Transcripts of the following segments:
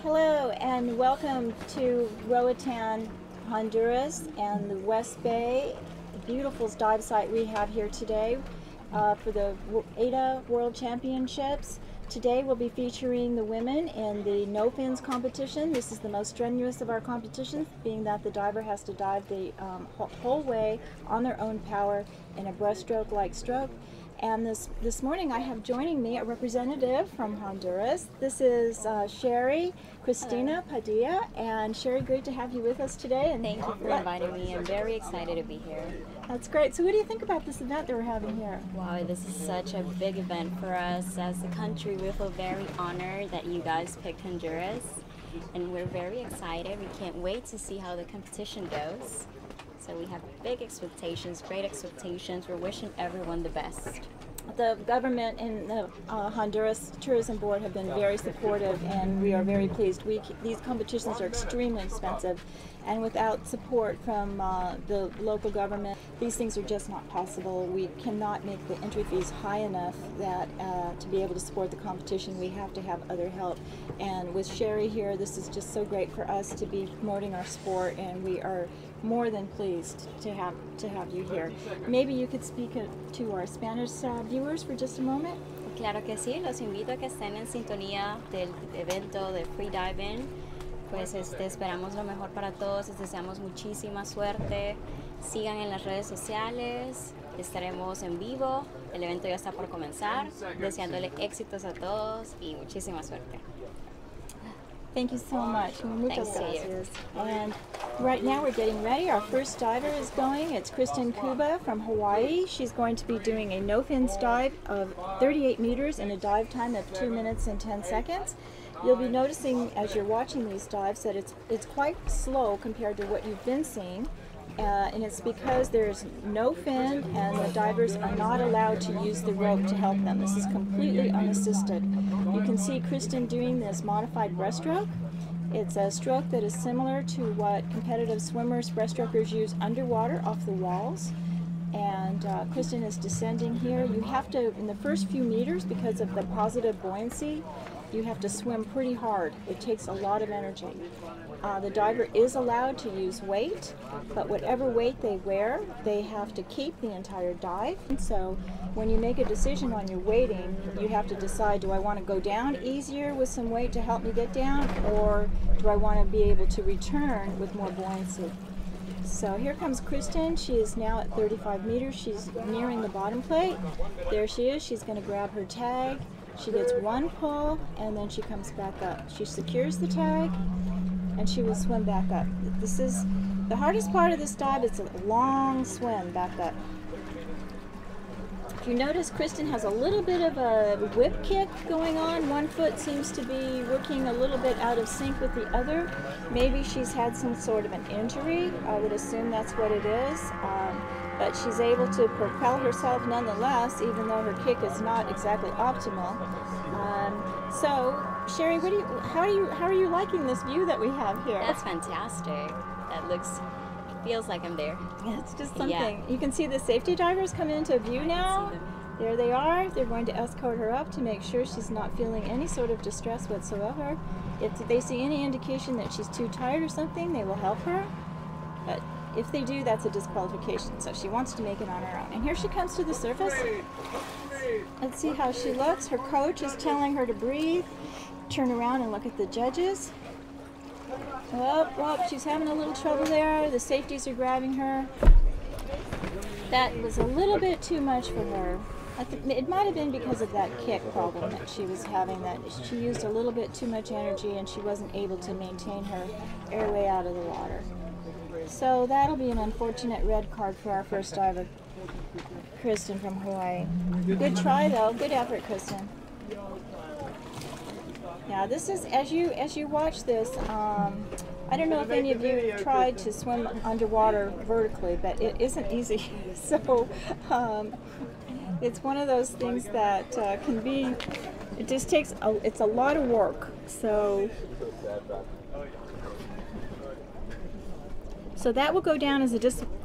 Hello and welcome to Roatan, Honduras and the West Bay, beautiful dive site we have here today for the AIDA World Championships. Today we'll be featuring the women in the no fins competition. This is the most strenuous of our competitions, being that the diver has to dive the whole way on their own power in a breaststroke-like stroke. And this morning I have joining me a representative from Honduras. This is Sherry Cristina Padilla. And Sherry, great to have you with us today. And thank you for inviting me. I'm very excited to be here. That's great. So what do you think about this event that we're having here? Wow, this is such a big event for us. As a country, we feel very honored that you guys picked Honduras. And we're very excited. We can't wait to see how the competition goes. So we have big expectations, great expectations. We're wishing everyone the best. The government and the Honduras Tourism Board have been very supportive, and we are very pleased. These competitions are extremely expensive, and without support from the local government, these things are just not possible. We cannot make the entry fees high enough that to be able to support the competition. We have to have other help, and with Sherry here, this is just so great for us to be promoting our sport, and we are more than pleased to have you here. Maybe you could speak to our Spanish viewers for just a moment. Claro que sí, los invito a que estén en sintonía del evento de Freediving. Pues esperamos lo mejor para todos, les deseamos muchísima suerte. Sigan en las redes sociales, estaremos en vivo, el evento ya está por comenzar, deseándole éxitos a todos y muchísima suerte. Thank you so much. Muchas gracias. And right now we're getting ready. Our first diver is going. It's Kristen Kuba from Hawaii. She's going to be doing a no-fins dive of 38 meters in a dive time of 2 minutes and 10 seconds. You'll be noticing as you're watching these dives that it's quite slow compared to what you've been seeing. And it's because there's no fin and the divers are not allowed to use the rope to help them. This is completely unassisted. You can see Kristen doing this modified breaststroke. It's a stroke that is similar to what competitive swimmers, breaststrokers use underwater off the walls. And Kristen is descending here. You have to, in the first few meters, because of the positive buoyancy, you have to swim pretty hard. It takes a lot of energy. The diver is allowed to use weight, but whatever weight they wear, they have to keep the entire dive. And so when you make a decision on your weighting, you have to decide, do I want to go down easier with some weight to help me get down, or do I want to be able to return with more buoyancy? So here comes Kristen. She is now at 35 meters. She's nearing the bottom plate. There she is. She's going to grab her tag. She gets one pull, and then she comes back up. She secures the tag, and she will swim back up. This is the hardest part of this dive. It's a long swim back up. If you notice, Kristen has a little bit of a whip kick going on. One foot seems to be working a little bit out of sync with the other. Maybe she's had some sort of an injury. I would assume that's what it is. But she's able to propel herself nonetheless, even though her kick is not exactly optimal. So, Sherry, how are you liking this view that we have here? That's fantastic. Feels like I'm there. Yeah, it's just something. Yeah. You can see the safety divers come into view now. There they are. They're going to escort her up to make sure she's not feeling any sort of distress whatsoever. If they see any indication that she's too tired or something, they will help her. But if they do, that's a disqualification. So she wants to make it on her own. And here she comes to the surface. Let's see how she looks. Her coach is telling her to breathe. Turn around and look at the judges. Well, she's having a little trouble there. The safeties are grabbing her. That was a little bit too much for her. It might have been because of that kick problem that she was having, that she used a little bit too much energy and she wasn't able to maintain her airway out of the water. So that'll be an unfortunate red card for our first diver, Kristen from Hawaii. Good try though, good effort, Kristen. Now this is, as you watch this, I don't know if any of you tried to swim underwater vertically, but it isn't easy. So it's one of those things that can be, it just takes, it's a lot of work. So So that will go down as a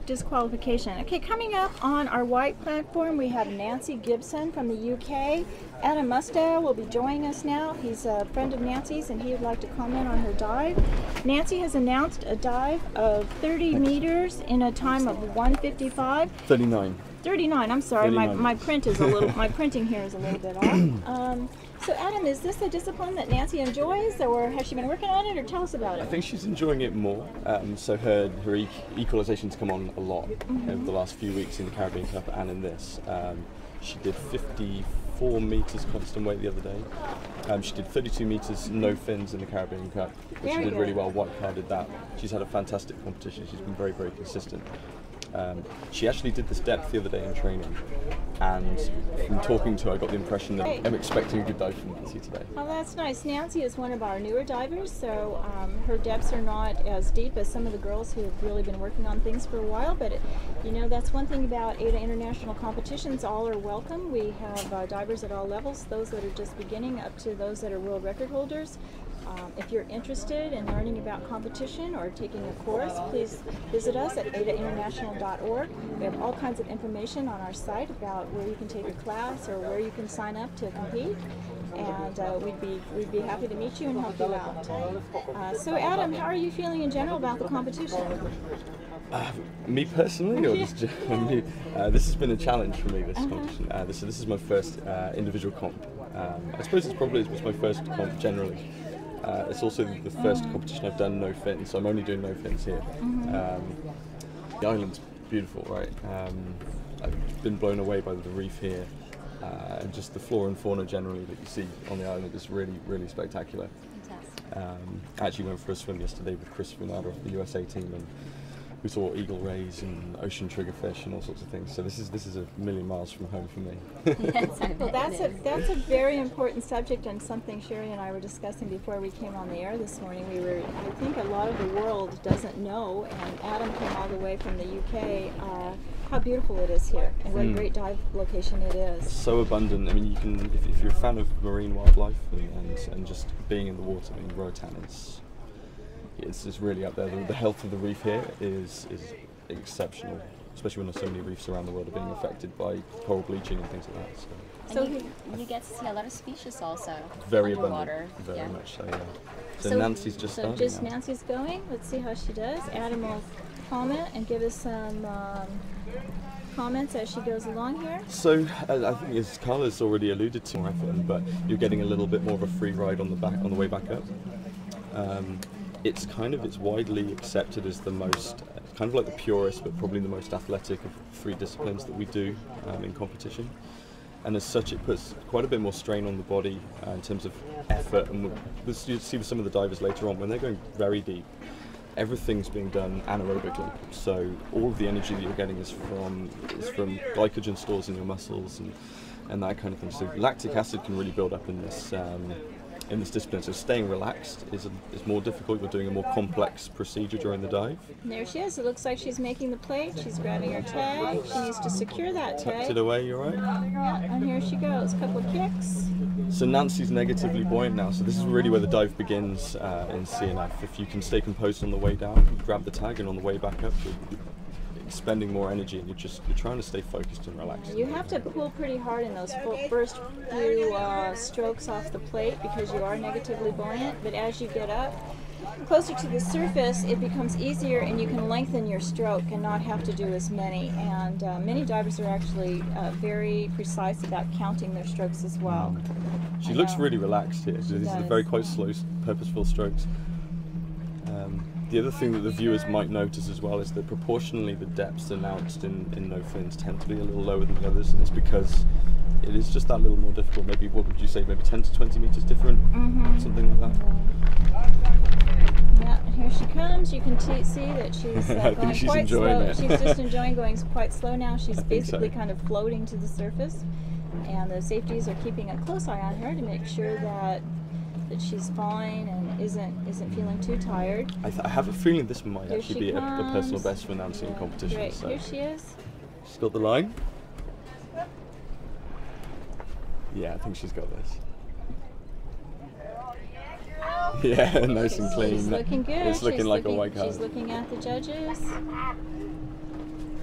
disqualification. Okay, coming up on our white platform, we have Nancy Gibson from the UK. Adam Mustow will be joining us now. He's a friend of Nancy's, and he would like to comment on her dive. Nancy has announced a dive of 30 meters in a time of 1:55. 39. I'm sorry, 39. my print is a little. My printing here is a little bit off. So Adam, is this a discipline that Nancy enjoys, or has she been working on it, or tell us about it? I think she's enjoying it more. So her equalization's come on a lot over the last few weeks in the Caribbean Cup and in this. She did 54 meters constant weight the other day. She did 32 meters no fins in the Caribbean Cup, which she did really well. White carded that. She's had a fantastic competition. She's been very, very consistent. She actually did this depth the other day in training, and from talking to her I got the impression that I'm expecting a good dive from Nancy today. Oh, that's nice. Nancy is one of our newer divers, so her depths are not as deep as some of the girls who have really been working on things for a while, but you know, that's one thing about AIDA International competitions. All are welcome. We have divers at all levels, those that are just beginning up to those that are world record holders. If you're interested in learning about competition or taking a course, please visit us at aidainternational.org. We have all kinds of information on our site about where you can take a class or where you can sign up to compete, and we'd be happy to meet you and help you out. So Adam, how are you feeling in general about the competition? Me personally, or just me? This has been a challenge for me, this competition. This is my first individual comp. I suppose it's my first comp generally. It's also the first competition I've done no fins, so I'm only doing no fins here. The island's beautiful, right? I've been blown away by the reef here, and just the flora and fauna generally that you see on the island is really, really spectacular. I actually went for a swim yesterday with Chris from of the USA team, and we saw eagle rays and ocean triggerfish and all sorts of things. So this is a million miles from home for me. Well, that's a very important subject, and something Sherry and I were discussing before we came on the air this morning. I think a lot of the world doesn't know, and Adam came all the way from the UK, how beautiful it is here, and what a great dive location it is. So abundant. I mean, you can, if you're a fan of marine wildlife and just being in the water, I mean, Roatan it's really up there. The health of the reef here is exceptional, especially when there's so many reefs around the world are being affected by coral bleaching and things like that. So you get to see a lot of species also. Very underwater. Abundant, very much so. Yeah. So Nancy's just starting. So just now. Nancy's going. Let's see how she does. Adam will comment and give us some comments as she goes along here. So I think, as Carla's already alluded to, more effort, but you're getting a little bit more of a free ride on the way back up. It's widely accepted as the most, kind of like the purest, but probably the most athletic of three disciplines that we do in competition. And as such, it puts quite a bit more strain on the body in terms of effort. And you'll see with some of the divers later on, when they're going very deep, everything's being done anaerobically. So all of the energy that you're getting is from glycogen stores in your muscles and that kind of thing. So lactic acid can really build up in this discipline, so staying relaxed is more difficult. You're doing a more complex procedure during the dive. And there she is. It looks like she's making the plate. She's grabbing her tag. She needs to secure that tag. Tucked it away, you're right. Yeah, and here she goes. A couple of kicks. So Nancy's negatively buoyant now, so this is really where the dive begins in CNF. If you can stay composed on the way down, you grab the tag, and on the way back up, you're expending more energy, and you're trying to stay focused and relaxed. You have to pull pretty hard in those first few strokes off the plate because you are negatively buoyant, but as you get up closer to the surface, it becomes easier and you can lengthen your stroke and not have to do as many. And many divers are actually very precise about counting their strokes as well. She looks really relaxed here. So these are very quite slow, purposeful strokes. The other thing that the viewers might notice as well is that proportionally the depths announced in no fins tend to be a little lower than the others, and it's because it is just that little more difficult. Maybe, what would you say, maybe 10 to 20 meters different? Something like that. Yeah, here she comes. You can see that she's going she's quite slow. it. She's just enjoying going quite slow now. She's basically kind of floating to the surface, and the safeties are keeping a close eye on her to make sure that she's fine and isn't feeling too tired. I have a feeling this might actually be a personal best for Nancy in competition. Great. So. Here she is. She's got the line. Yeah, I think she's got this. Yeah, nice and clean. She's looking good. It's looking like a white card. She's looking at the judges.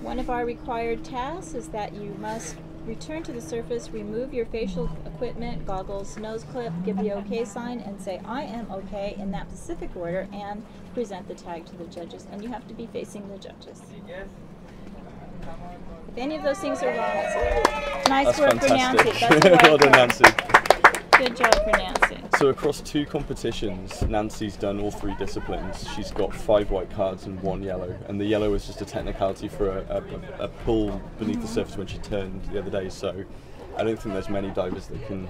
One of our required tasks is that you must return to the surface, remove your facial equipment, goggles, nose clip, give the OK sign, and say, I am OK in that specific order, and present the tag to the judges. And you have to be facing the judges. If any of those things are wrong, it's nice work for Nancy. That's a white well done, Nancy. Good job for Nancy. So across 2 competitions, Nancy's done all 3 disciplines. She's got 5 white cards and 1 yellow, and the yellow was just a technicality for a pull beneath the surface when she turned the other day. So I don't think there's many divers that can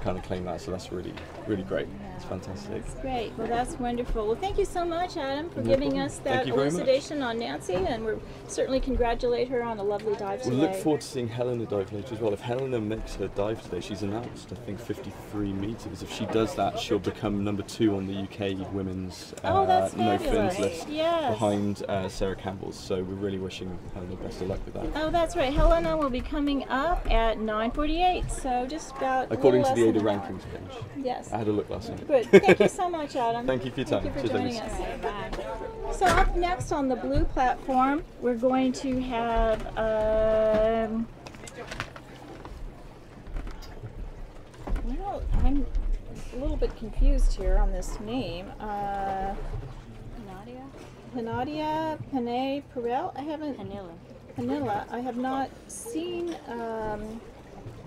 kind of claim that. So that's really great. It's fantastic. That's great. Well, that's wonderful. Well, thank you so much, Adam, for giving us that elucidation on Nancy, and we'll certainly congratulate her on a lovely dive today. We'll look forward to seeing Helena dive later as well. If Helena makes her dive today, she's announced, I think, 53 metres. If she does that, she'll become number 2 on the UK women's no fins list, behind Sarah Campbell's. So we're really wishing Helena best of luck with that. Oh, that's right. Helena will be coming up at 9:48, so just about according to the AIDA rankings page. Yes. I had a look last night. Good. Thank you so much, Adam. Thank you for your time. Thank you for joining us. So up next on the blue platform, we're going to have well, I'm a little bit confused here on this name. Nadya Panay Perel. I haven't. Camila. I have not seen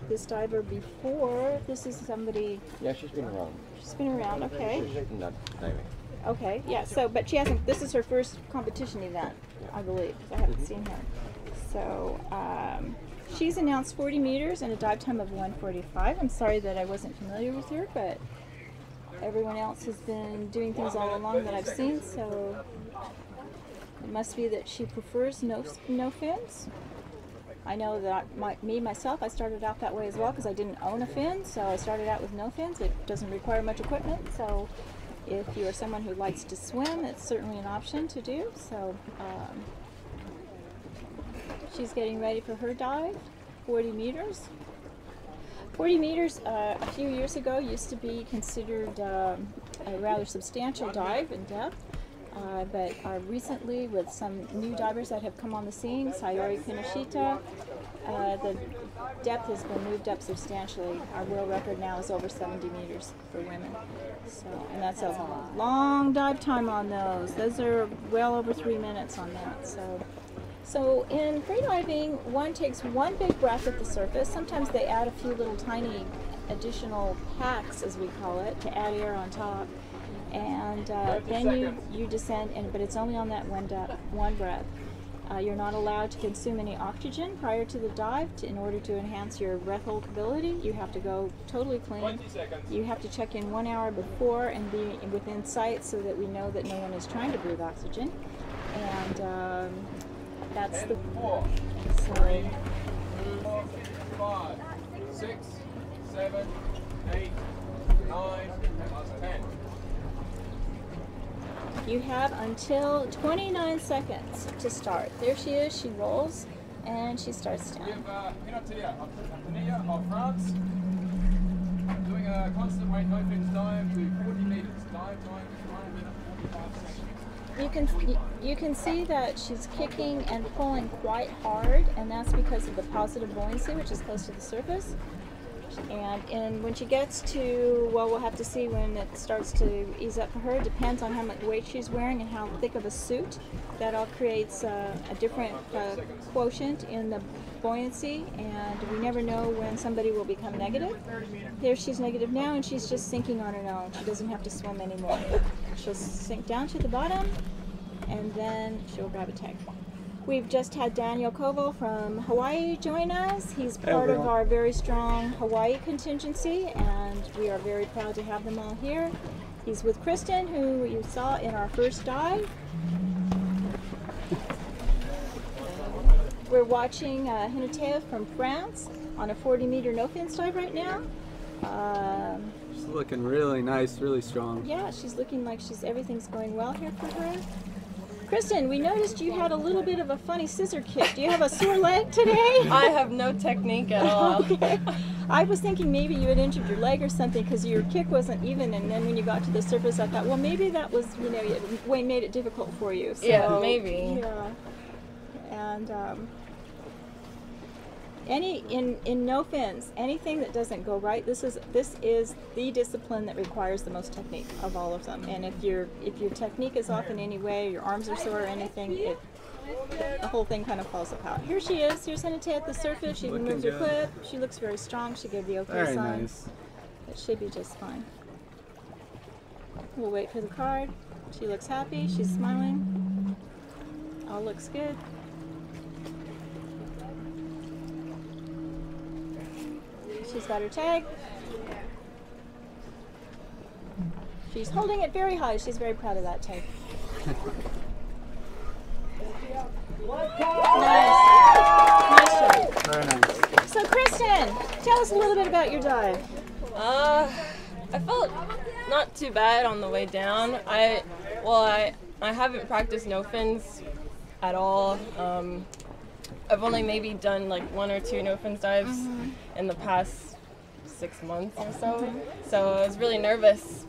this diver before. This is somebody. Yeah, she's been around. She's been around. Okay. She's not diving. Okay. Yeah. So, but she hasn't. This is her first competition event, I believe. I haven't seen her. So, she's announced 40 meters and a dive time of 1:45. I'm sorry that I wasn't familiar with her, but everyone else has been doing things all along that I've seen. So, it must be that she prefers no fins. I know that myself, I started out that way as well because I didn't own a fin, so I started out with no fins. It doesn't require much equipment, so if you are someone who likes to swim, it's certainly an option to do. So she's getting ready for her dive, 40 meters. 40 meters a few years ago used to be considered a rather substantial dive in depth. But recently, with some new divers that have come on the scene, Sayori Kinoshita, the depth has been moved up substantially. Our world record now is over 70 meters for women. So, and that's a long dive time on those. Those are well over 3 minutes on that. So in freediving, one takes one big breath at the surface. Sometimes they add a few little tiny additional packs, as we call it, to add air on top. And then you descend, but it's only on that one breath. You're not allowed to consume any oxygen prior to the dive in order to enhance your breath hold ability. You have to go totally clean. You have to check in 1 hour before and be within sight so that we know that no one is trying to breathe oxygen. And that's the... 3, 4, 5, 6, 7, 8, 9, 10. You have until 29 seconds to start. There she is, she rolls, and she starts down. Nadya of France, doing a constant weight, no fins dive to 40 meters. Dive time is 1 minute 45 seconds. You can see that she's kicking and pulling quite hard, and that's because of the positive buoyancy, which is close to the surface. And when she gets to, well, we'll have to see when it starts to ease up for her. It depends on how much weight she's wearing and how thick of a suit. That all creates a different quotient in the buoyancy, and we never know when somebody will become negative. There she's negative now, and she's just sinking on her own. She doesn't have to swim anymore. She'll sink down to the bottom, and then she'll grab a tag. We've just had Daniel Koval from Hawaii join us. He's part of our very strong Hawaii contingency, and we are very proud to have them all here. He's with Kristen, who you saw in our first dive. We're watching Hinatea from France on a 40-meter no-fins dive right now. She's looking really nice, really strong. Yeah, she's looking like everything's going well here for her. Kristen, we noticed you had a little bit of a funny scissor kick. Do you have a sore leg today? I have no technique at all. Okay. I was thinking maybe you had injured your leg or something because your kick wasn't even, and then when you got to the surface I thought, well, maybe that was, you know, it made it difficult for you. So, yeah, maybe. Yeah. And in no fins, anything that doesn't go right, this is the discipline that requires the most technique of all of them. And if your technique is off in any way, your arms are sore or anything, the whole thing kind of falls apart. Here she is. Here's Anita at the surface. She removes her clip. She looks very strong. She gave the okay very sign. Nice. It should be just fine. We'll wait for the card. She looks happy. She's smiling. All looks good. She's got her tag. She's holding it very high. She's very proud of that tag. Nice job. Very nice. So Kristen, tell us a little bit about your dive. I felt not too bad on the way down. I haven't practiced no fins at all. I've only maybe done like 1 or 2 no fins dives in the past 6 months or so. So I was really nervous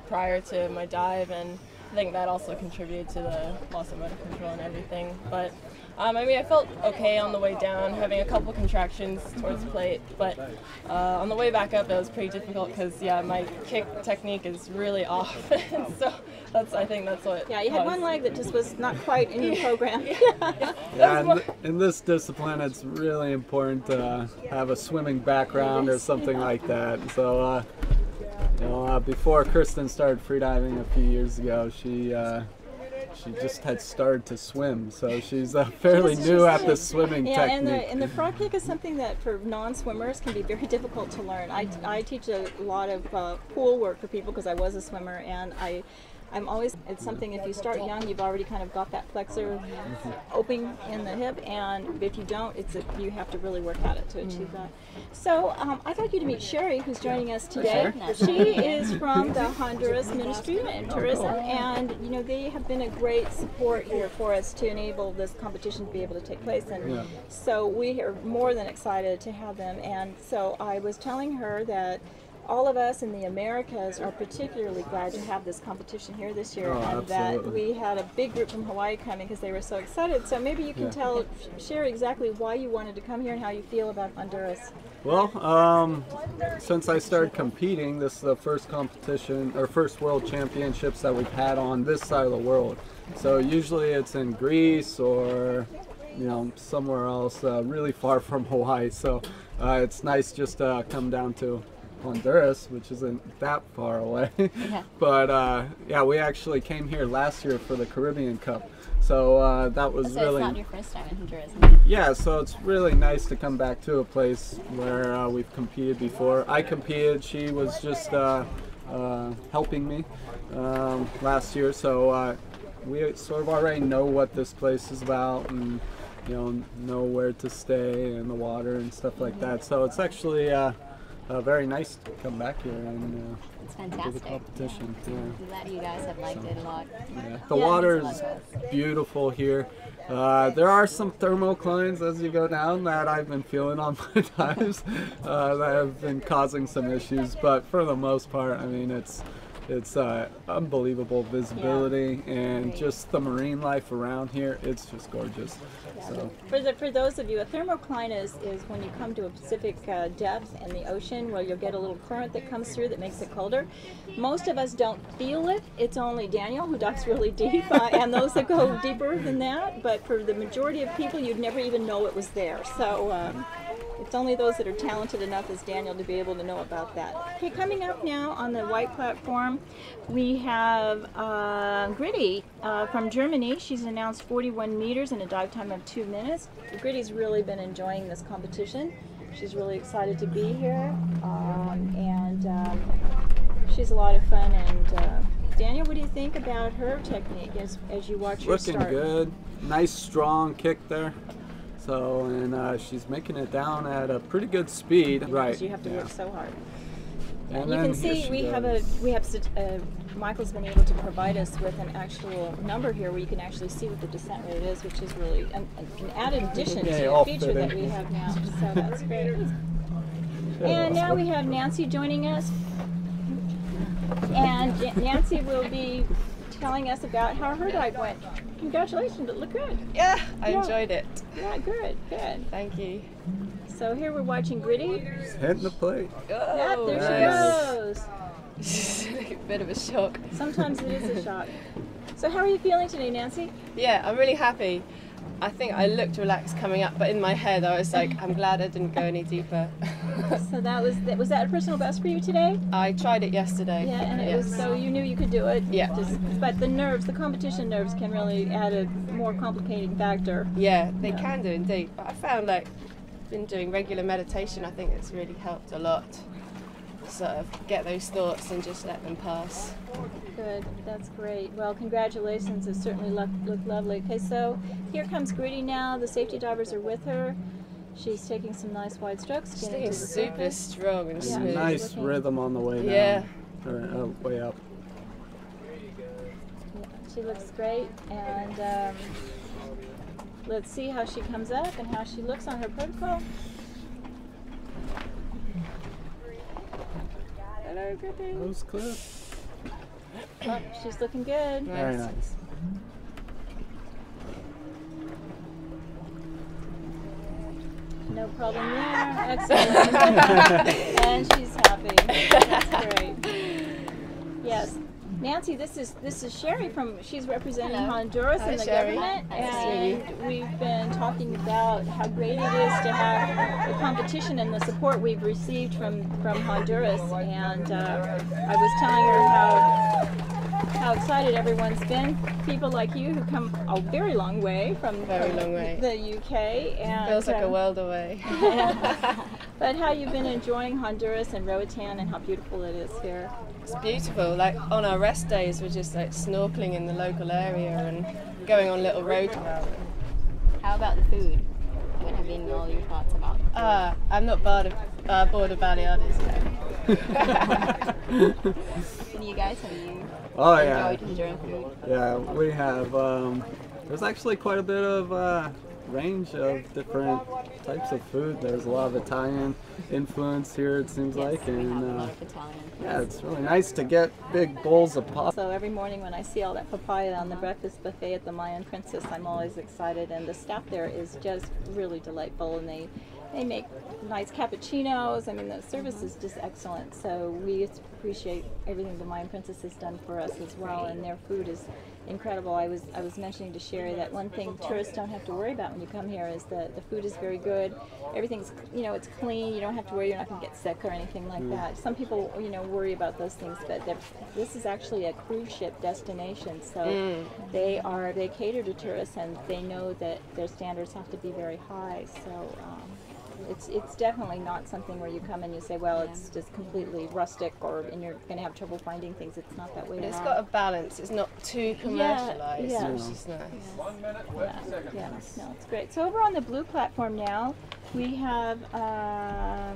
prior to my dive, and I think that also contributed to the loss of motor control and everything. But I mean, I felt okay on the way down, having a couple contractions towards the plate, but on the way back up it was pretty difficult because, yeah, my kick technique is really off. So I think that's what. Yeah, you had one leg that just was not quite in your program. Yeah, in this discipline, it's really important to have a swimming background or something like that. So, you know, before Kristen started freediving a few years ago, she just had started to swim, so she's fairly new at the swimming technique. And the frog kick is something that for non-swimmers can be very difficult to learn. I teach a lot of pool work for people because I was a swimmer, and I'm always, it's something, if you start young, you've already kind of got that flexor opening in the hip, and if you don't, you have to really work at it to achieve that. So I'd like you to meet Sherry, who's joining us today. She is from the Honduras Ministry of Tourism, and you know, they have been a great support here for us to enable this competition to be able to take place, and so we are more than excited to have them. And so I was telling her that all of us in the Americas are particularly glad to have this competition here this year, and that we had a big group from Hawaii coming because they were so excited. So maybe you can share exactly why you wanted to come here and how you feel about Honduras. Well, since I started competing, this is the first competition or first World Championships that we've had on this side of the world. So usually it's in Greece or, you know, somewhere else really far from Hawaii. So it's nice just to come down to Honduras, which isn't that far away. But yeah, we actually came here last year for the Caribbean Cup, so that was really. It's not your first time in Honduras. Yeah, so it's really nice to come back to a place where we've competed before. I competed; she was just helping me last year, so we sort of already know what this place is about, and you know where to stay and the water and stuff like that. So it's actually. Very nice to come back here and it's fantastic. do the competition. Yeah. I'm glad you guys have liked it a lot. Yeah. The water is beautiful here. There are some thermoclines as you go down that I've been feeling on my dives that have been causing some issues, but for the most part, I mean, it's unbelievable visibility and just the marine life around here. It's just gorgeous. So. For those of you, a thermocline is when you come to a specific depth in the ocean where you'll get a little current that comes through that makes it colder. Most of us don't feel it. It's only Daniel who dives really deep and those that go deeper than that. But for the majority of people, you'd never even know it was there. So it's only those that are talented enough as Daniel to be able to know about that. Okay, coming up now on the white platform, we have Gritty from Germany. She's announced 41 meters in a dive time of 2 minutes. Gritty's really been enjoying this competition. She's really excited to be here, and she's a lot of fun. And Daniel, what do you think about her technique as you watch her start? Looking good. Nice strong kick there. So, and she's making it down at a pretty good speed. Right. You have to work so hard. And you can see Michael's been able to provide us with an actual number here where you can actually see what the descent rate is, which is really an added addition to the feature that we have now. So that's great. And now we have Nancy joining us. And Nancy will be telling us about how her dive went. Congratulations, it looked good. Yeah, I enjoyed it. Yeah, good. Thank you. So here we're watching Gritty. Hitting the plate. Yep, there Nice. she goes. A bit of a shock. Sometimes it is a shock. So how are you feeling today, Nancy? Yeah, I'm really happy. I think I looked relaxed coming up, but in my head I was like, I'm glad I didn't go any deeper. So was that a personal best for you today? I tried it yesterday. Yeah, and it was, so you knew you could do it. Yeah. But the competition nerves can really add a more complicating factor. Yeah, they can do indeed. But I found been doing regular meditation, I think it's really helped a lot. Sort of get those thoughts and just let them pass. Good, that's great. Well, congratulations, it certainly looked lovely. Okay, so here comes Gritty now. The safety divers are with her. She's taking some nice wide strokes. She's getting super strong and smooth. Nice rhythm on the way down. Yeah. Or way up. Yeah, she looks great, and let's see how she comes up and how she looks on her protocol. Hello, Gritty. That was clear. Oh, she's looking good. Very nice. No problem there. Excellent. And she's happy. That's great. Yes. Nancy, this is Sherry she's representing Honduras in the Sherry. government, and we've been talking about how great it is to have the competition and the support we've received from Honduras, and I was telling her how excited everyone's been. People like you who come a very long way from the UK. And feels like a world away. But how you've been enjoying Honduras and Roatan and how beautiful it is here. It's beautiful. Like on our rest days, we're just like snorkeling in the local area and going on little road. How about the food? What have been all your thoughts about the food? I'm not bored of baleadas yet. And you guys, have you enjoyed Honduran food? Yeah, we have. There's actually quite a bit of range of different types of food. There's a lot of Italian influence here, it seems like, and yeah, it's really nice to get big bowls of pasta. So every morning when I see all that papaya on the breakfast buffet at the Mayan Princess, I'm always excited, and the staff there is just really delightful, and they make nice cappuccinos. I mean, the service is just excellent, so we appreciate everything the Mayan Princess has done for us as well, and their food is incredible. I was mentioning to Sherry that one thing tourists don't have to worry about when you come here is that the food is very good. Everything's, it's clean. You don't have to worry you're not going to get sick or anything like that. Some people, worry about those things, but this is actually a cruise ship destination, so they cater to tourists, and they know that their standards have to be very high. So it's definitely not something where you come and you say, well, it's just completely rustic, and you're going to have trouble finding things. It's not that way at all. It's got a balance. It's not too commercialized, which is nice. 1 minute, 20 seconds. No, it's great. So over on the blue platform now, we have, let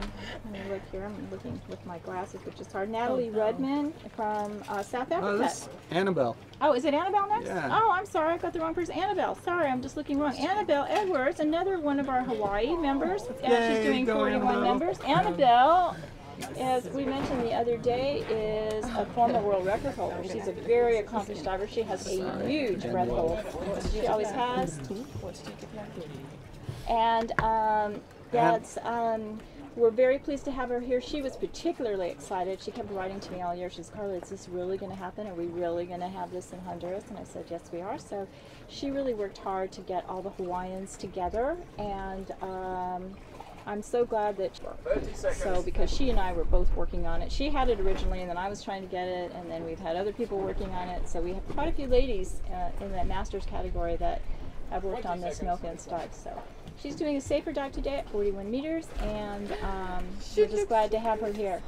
me look here, I'm looking with my glasses, which is hard, Natalie Redmond from South Africa. Oh, this is Annabelle. Oh, is it Annabelle next? Yeah. Oh, I'm sorry, I got the wrong person. Annabelle, sorry, I'm just looking wrong. Annabelle Edwards, another one of our Hawaii members. She's doing 41 members. Annabelle, as we mentioned the other day, is a former world record holder. She's a very accomplished diver. She has a huge breath hold. She always has. And we're very pleased to have her here. She was particularly excited. She kept writing to me all year. She says, Carla, is this really going to happen? Are we really going to have this in Honduras? And I said, yes, we are. So she really worked hard to get all the Hawaiians together. And I'm so glad that, because she and I were both working on it. She had it originally, and then I was trying to get it, and then we've had other people working on it. So we have quite a few ladies in that master's category that have worked on this no-fence dive. So she's doing a safer dive today at 41 meters, and we're just glad to have her here.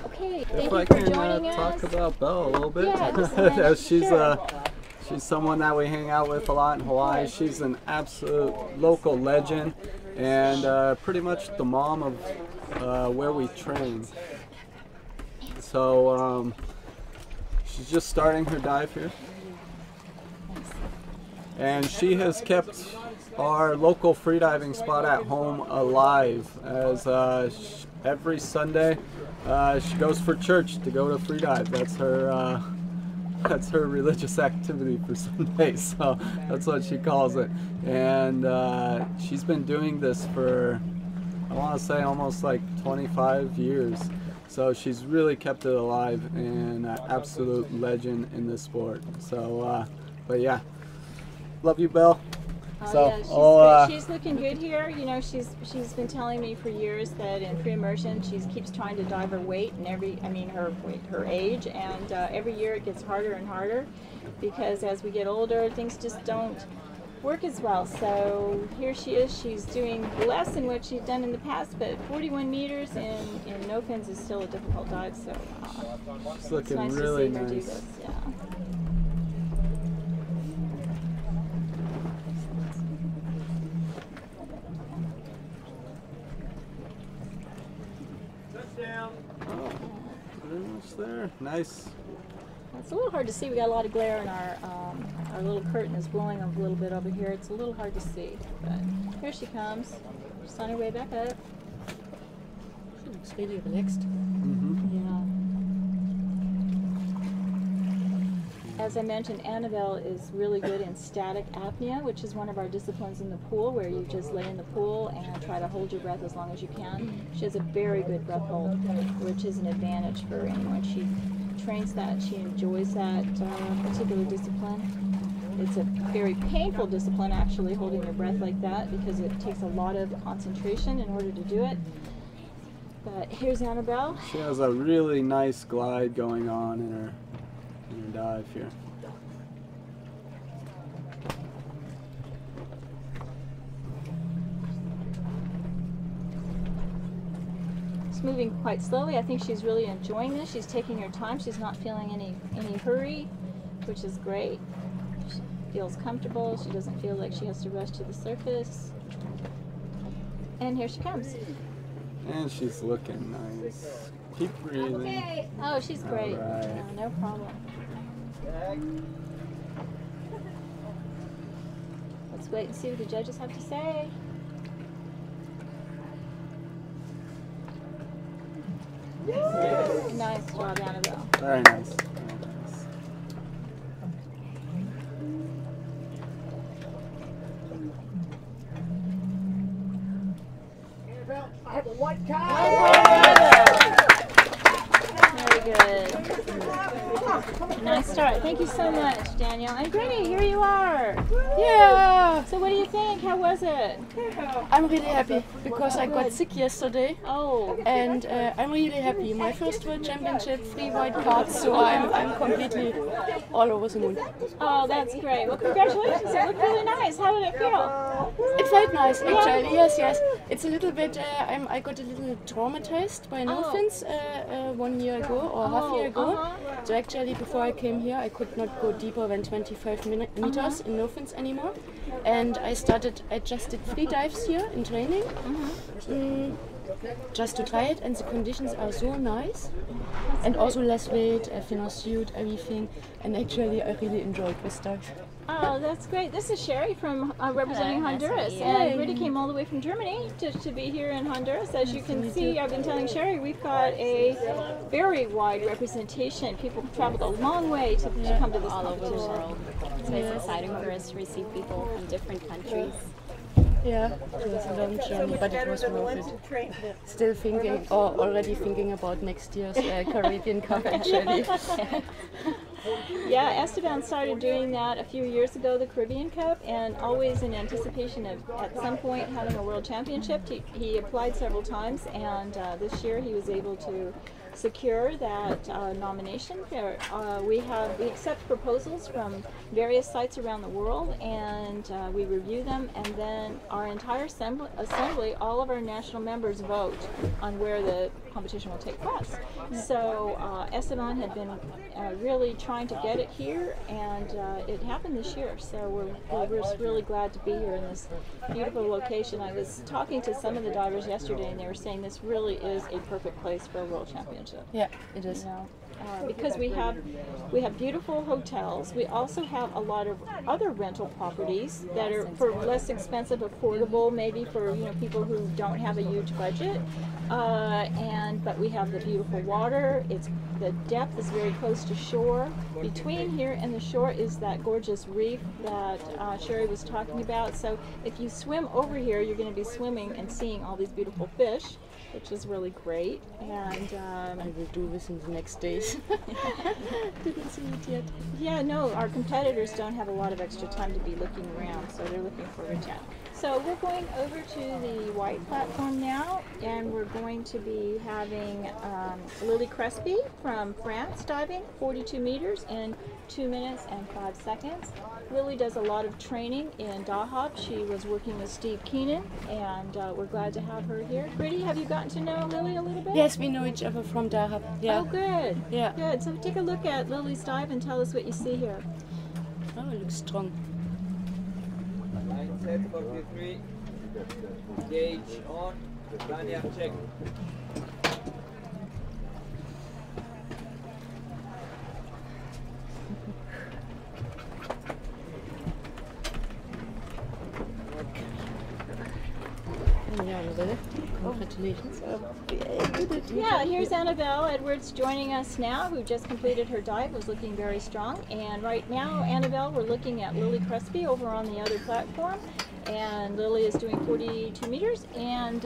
Okay, thank you for joining us. Talk about Belle a little bit. Yeah, she's someone that we hang out with a lot in Hawaii. She's an absolute local legend, and pretty much the mom of where we train. So she's just starting her dive here. And she has kept our local freediving spot at home alive, as every Sunday she goes for church to go to freedive. That's her religious activity for Sunday, so that's what she calls it. And she's been doing this for, I want to say, almost like 25 years. So she's really kept it alive, and an absolute legend in this sport. So, but yeah, love you, Belle. Oh, yeah, she's looking good here. You know, she's been telling me for years that in free immersion she keeps trying to dive her weight and her age, and every year it gets harder and harder because as we get older, things just don't work as well. So here she is. She's doing less than what she's done in the past, but 41 meters in no fins is still a difficult dive. So it's looking nice really to see her do nice. this. Yeah. There, nice. It's a little hard to see. We got a lot of glare, and our little curtain is blowing a little bit over here. It's a little hard to see, but here she comes. She's on her way back up. She looks really relaxed. Yeah. As I mentioned, Annabelle is really good in static apnea, which is one of our disciplines in the pool, where you just lay in the pool and try to hold your breath as long as you can. She has a very good breath hold, which is an advantage for anyone. She trains that. She enjoys that particular discipline. It's a very painful discipline, actually, holding your breath like that, because it takes a lot of concentration in order to do it. But here's Annabelle. She has a really nice glide going on in her dive here. It's moving quite slowly. I think she's really enjoying this. She's taking her time. She's not feeling any hurry, which is great. She feels comfortable. She doesn't feel like she has to rush to the surface. And here she comes. And she's looking nice. Keep breathing. Okay. Oh, she's great. Right. No problem. Let's wait and see what the judges have to say. Nice job, Annabelle. Very nice. Annabelle, I have a white card. Very good. Nice start. Thank you so much, Daniel. And Granny, here you are. Yeah, So what do you think? How was it? I'm really happy because I got sick yesterday. Oh, And I'm really happy. My first World Championship, 3 white cards, so I'm completely all over the moon. oh, that's great. Well, congratulations. It looked really nice. How did it feel? It felt nice, actually. Yes. It's a little bit. I got a little traumatized by no fins 1 year ago or half year ago. So actually, before I came here, I could not go deeper than 25 meters in no fins anymore. And I just did 3 dives here in training. Just to try it, and the conditions are so nice, and also less weight, a thinner suit, everything, and actually I really enjoyed this dive. Oh, that's great. This is Sherry from representing Honduras, and Britta came all the way from Germany to be here in Honduras. As you can see, I've been telling Sherry, we've got a very wide representation. People traveled a long way to come to this All over the competition. world. So it's exciting for us to receive people from different countries. Yeah, it was a long journey, but it was worth it. Still thinking, or already thinking about next year's Caribbean Cup actually. Yeah, Esteban started doing that a few years ago, the Caribbean Cup, and always in anticipation of at some point having a world championship. He applied several times, and this year he was able to secure that nomination. We accept proposals from various sites around the world, and we review them, and then our entire assembly, all of our national members vote on where the competition will take place. So Esteban had been really trying to get it here, and it happened this year. So we're just really glad to be here in this beautiful location. I was talking to some of the divers yesterday, and they were saying this really is a perfect place for a world championship. Yeah, it is. You know, because we have beautiful hotels. We also have a lot of other rental properties that are for less expensive, affordable, maybe for people who don't have a huge budget. But we have the beautiful water. The depth is very close to shore. Between here and the shore is that gorgeous reef that Sherry was talking about. So if you swim over here, you're going to be swimming and seeing all these beautiful fish, which is really great. And I will do this in the next days. Didn't see it yet. Yeah, no, our competitors don't have a lot of extra time to be looking around, so they're looking forward to it. So we're going over to the white platform now, and we're going to be having Lily Crespi from France diving 42 meters in 2 minutes and 5 seconds. Lily does a lot of training in Dahab. She was working with Steve Keenan, and we're glad to have her here. Pretty, have you gotten to know Lily a little bit? Yes, we know each other from Dahab. Yeah. Oh, good. Yeah. Good. So take a look at Lily's dive and tell us what you see here. Oh, it looks strong. Line set 43. Gauge on. Nadya, check. Congratulations. Yeah, here's Annabelle Edwards joining us now, who just completed her dive, was looking very strong. And right now, Annabelle, we're looking at Lily Crespi over on the other platform. And Lily is doing 42 meters. And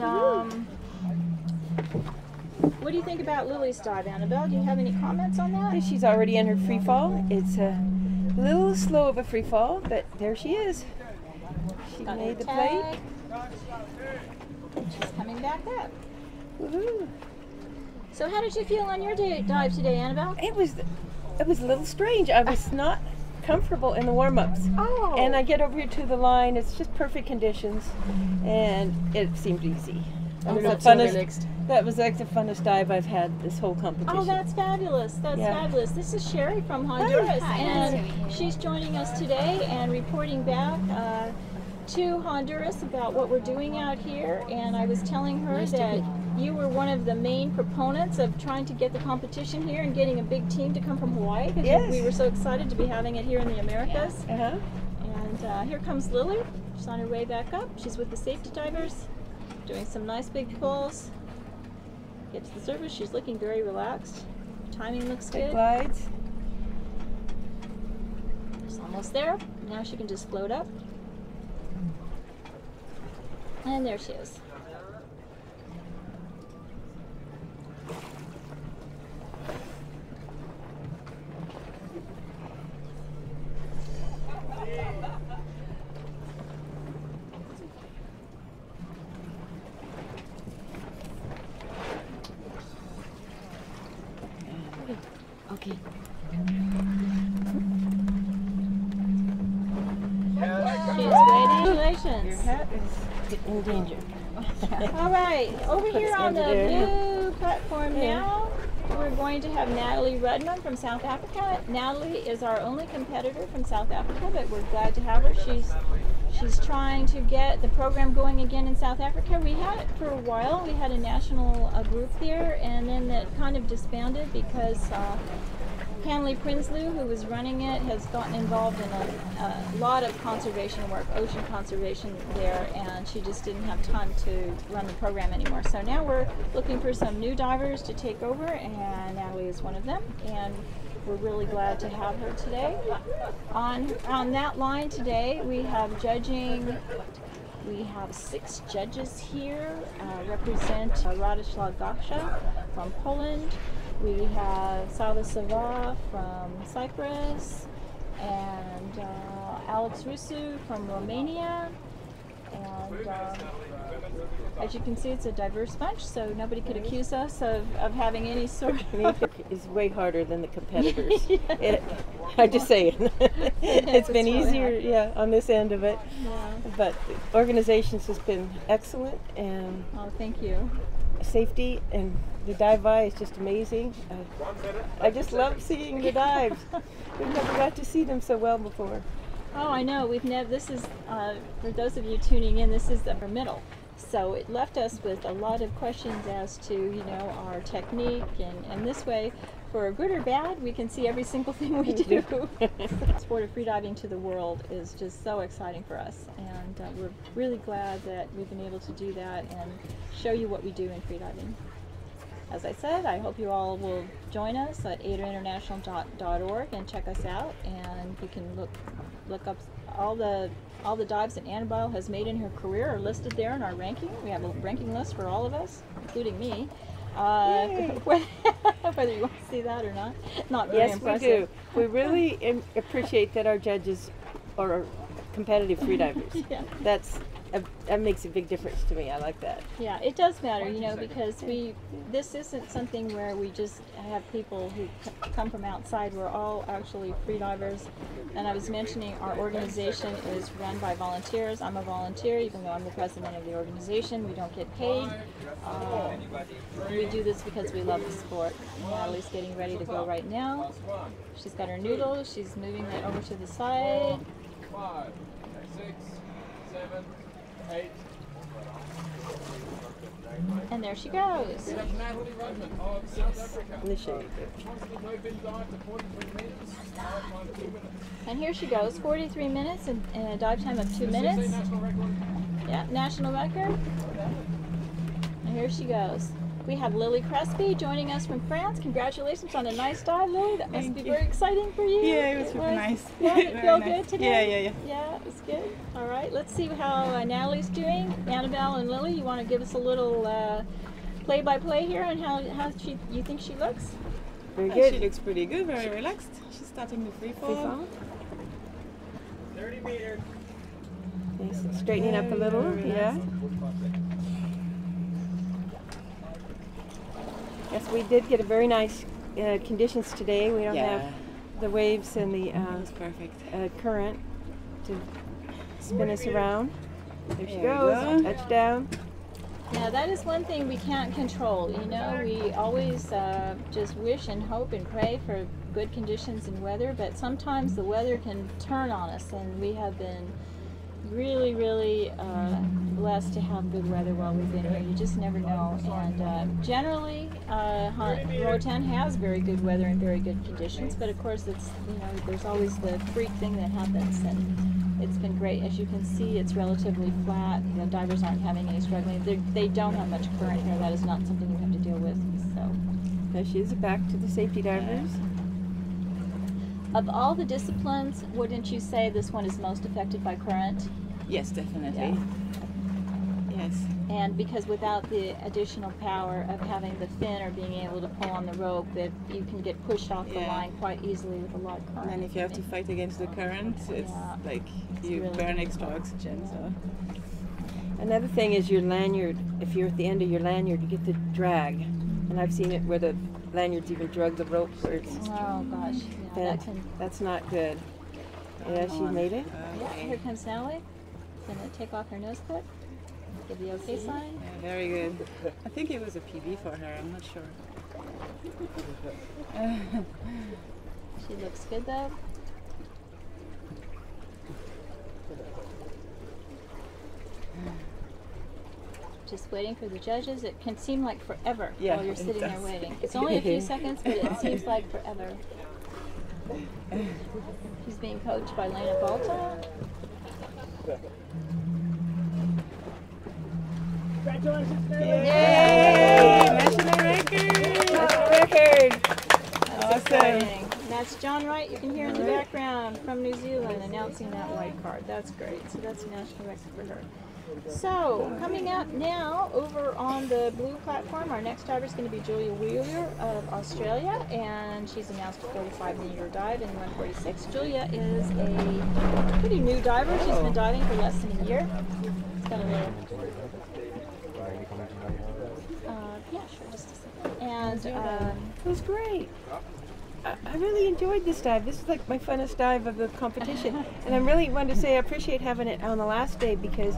what do you think about Lily's dive, Annabelle? Do you have any comments on that? She's already in her free fall. It's a little slow of a free fall, but there she is. She Got made her the plate. tag. She's coming back up. Woohoo. So how did you feel on your dive today, Annabelle? It was a little strange. I was not comfortable in the warm-ups. Oh. And I get over here to the line. It's just perfect conditions, and it seemed easy. That was like the funnest dive I've had this whole competition. Oh, that's fabulous. That's fabulous. This is Sherry from Honduras, and she's joining us today and reporting back to Honduras about what we're doing out here. And I was telling her that you were one of the main proponents of trying to get the competition here and getting a big team to come from Hawaii, because we were so excited to be having it here in the Americas. And here comes Lily. She's on her way back up. She's with the safety divers, doing some nice big pulls. Get to the surface. She's looking very relaxed. Timing looks good. Glides. She's almost there. Now she can just float up. And there she is. Okay. She's waiting. Congratulations. Your hat is in danger. All right, over here on the blue platform now, we're going to have Natalie Redmond from South Africa. Natalie is our only competitor from South Africa, but we're glad to have her. She's trying to get the program going again in South Africa. We had it for a while. We had a national group there, and then that kind of disbanded because Hanley Prinsloo, who was running it, has gotten involved in a lot of conservation work, ocean conservation there, and she just didn't have time to run the program anymore. So now we're looking for some new divers to take over, and Natalie is one of them, and we're really glad to have her today. On that line today, we have judging. We have 6 judges here represent Radoslaw Gaksha from Poland. We have Sala Sava from Cyprus, and Alex Rusu from Romania. And as you can see, it's a diverse bunch, so nobody could accuse us of having any sort of... It's way harder than the competitors. I'm just saying. It's been easier, on this end of it. Yeah. But the organizations has been excellent, and oh, thank you. Safety and the dive by is just amazing. I just love seeing the dives. We've never got to see them so well before. Oh, I know. We've never. This is for those of you tuning in. This is the middle. So it left us with a lot of questions as to our technique, and this way, for good or bad, we can see every single thing we do. The sport of freediving to the world is just so exciting for us, and we're really glad that we've been able to do that and show you what we do in freediving. As I said, I hope you all will join us at aidainternational.org and check us out, and you can look up all the dives that Annabelle has made in her career are listed there in our ranking. We have a ranking list for all of us, including me. Whether you want to see that or not very impressive. Yes, we do. We really appreciate that our judges are competitive freedivers. Yeah. That makes a big difference to me. I like that. Yeah, it does matter, because this isn't something where we just have people who come from outside. We're all actually freedivers. And I was mentioning our organization is run by volunteers. I'm a volunteer, even though I'm the president of the organization. We don't get paid. We do this because we love the sport. Natalie's getting ready to go right now. She's got her noodles. She's moving it over to the side. 5, 6, 7, 8. And there she goes. We have Natalie Redmond of South Africa. Let me show you. Constant no-fin dive to 43 meters. Dive time 2 minutes. And here she goes, 43 minutes and a dive time of 2 minutes. National record. Yeah, national record. And here she goes. We have Lily Crespi joining us from France. Congratulations on a nice dive, Lily. That must be very exciting for you. Yeah, it was super nice. Yeah, it felt good today? Yeah. Yeah, it was good. All right, let's see how Natalie's doing. Annabelle and Lily, you want to give us a little play-by-play here on how you think she looks? Very good. She looks pretty good, very relaxed. She's starting the free fall. 30 meters. Nice. Straightening up a little, yeah. Yes, we did get a very nice conditions today. We don't have the waves and the current to spin us around. There she goes, touchdown. Now that is one thing we can't control. We always just wish and hope and pray for good conditions and weather, but sometimes the weather can turn on us, and we have been really, really blessed to have good weather while we've been here. You just never know. And generally, Roatan has very good weather and very good conditions, but of course it's, there's always the freak thing that happens, and it's been great. As you can see, it's relatively flat. The divers aren't having any struggling. They don't have much current here. That is not something you have to deal with. So now she's back to the safety divers. Of all the disciplines, wouldn't you say this one is most affected by current? Yes, definitely. Yeah. Yes. And because without the additional power of having the fin or being able to pull on the rope, that you can get pushed off the line quite easily with a lot of current. And if you have to fight against the current, it's like you really burn extra oxygen. So. Another thing is your lanyard. If you're at the end of your lanyard, you get the drag. And I've seen it where the lanyards even drug the rope. Oh gosh, yeah, that's not good. Yeah, she made it. Yeah, here comes Natalie. Gonna take off her nose clip. Give the okay sign. Yeah, very good. I think it was a PB for her. I'm not sure. She looks good though. Just waiting for the judges. It can seem like forever while you're sitting there waiting. It's only a few seconds, but it seems like forever. She's being coached by Elena Balta. Congratulations, Yay! National record! National record! That's exciting. That's John Wright, you can hear in the background, from New Zealand, announcing that white card. That's great. So that's a national record for her. So, coming up now, over on the blue platform, our next diver is going to be Julia Wheeler of Australia, and she's announced a 45-meter dive in 146. Julia is a pretty new diver. She's been diving for less than a year. It's got a little... yeah, sure, just a second. And it was great. I really enjoyed this dive. This is like my funnest dive of the competition. And I really wanted to say I appreciate having it on the last day because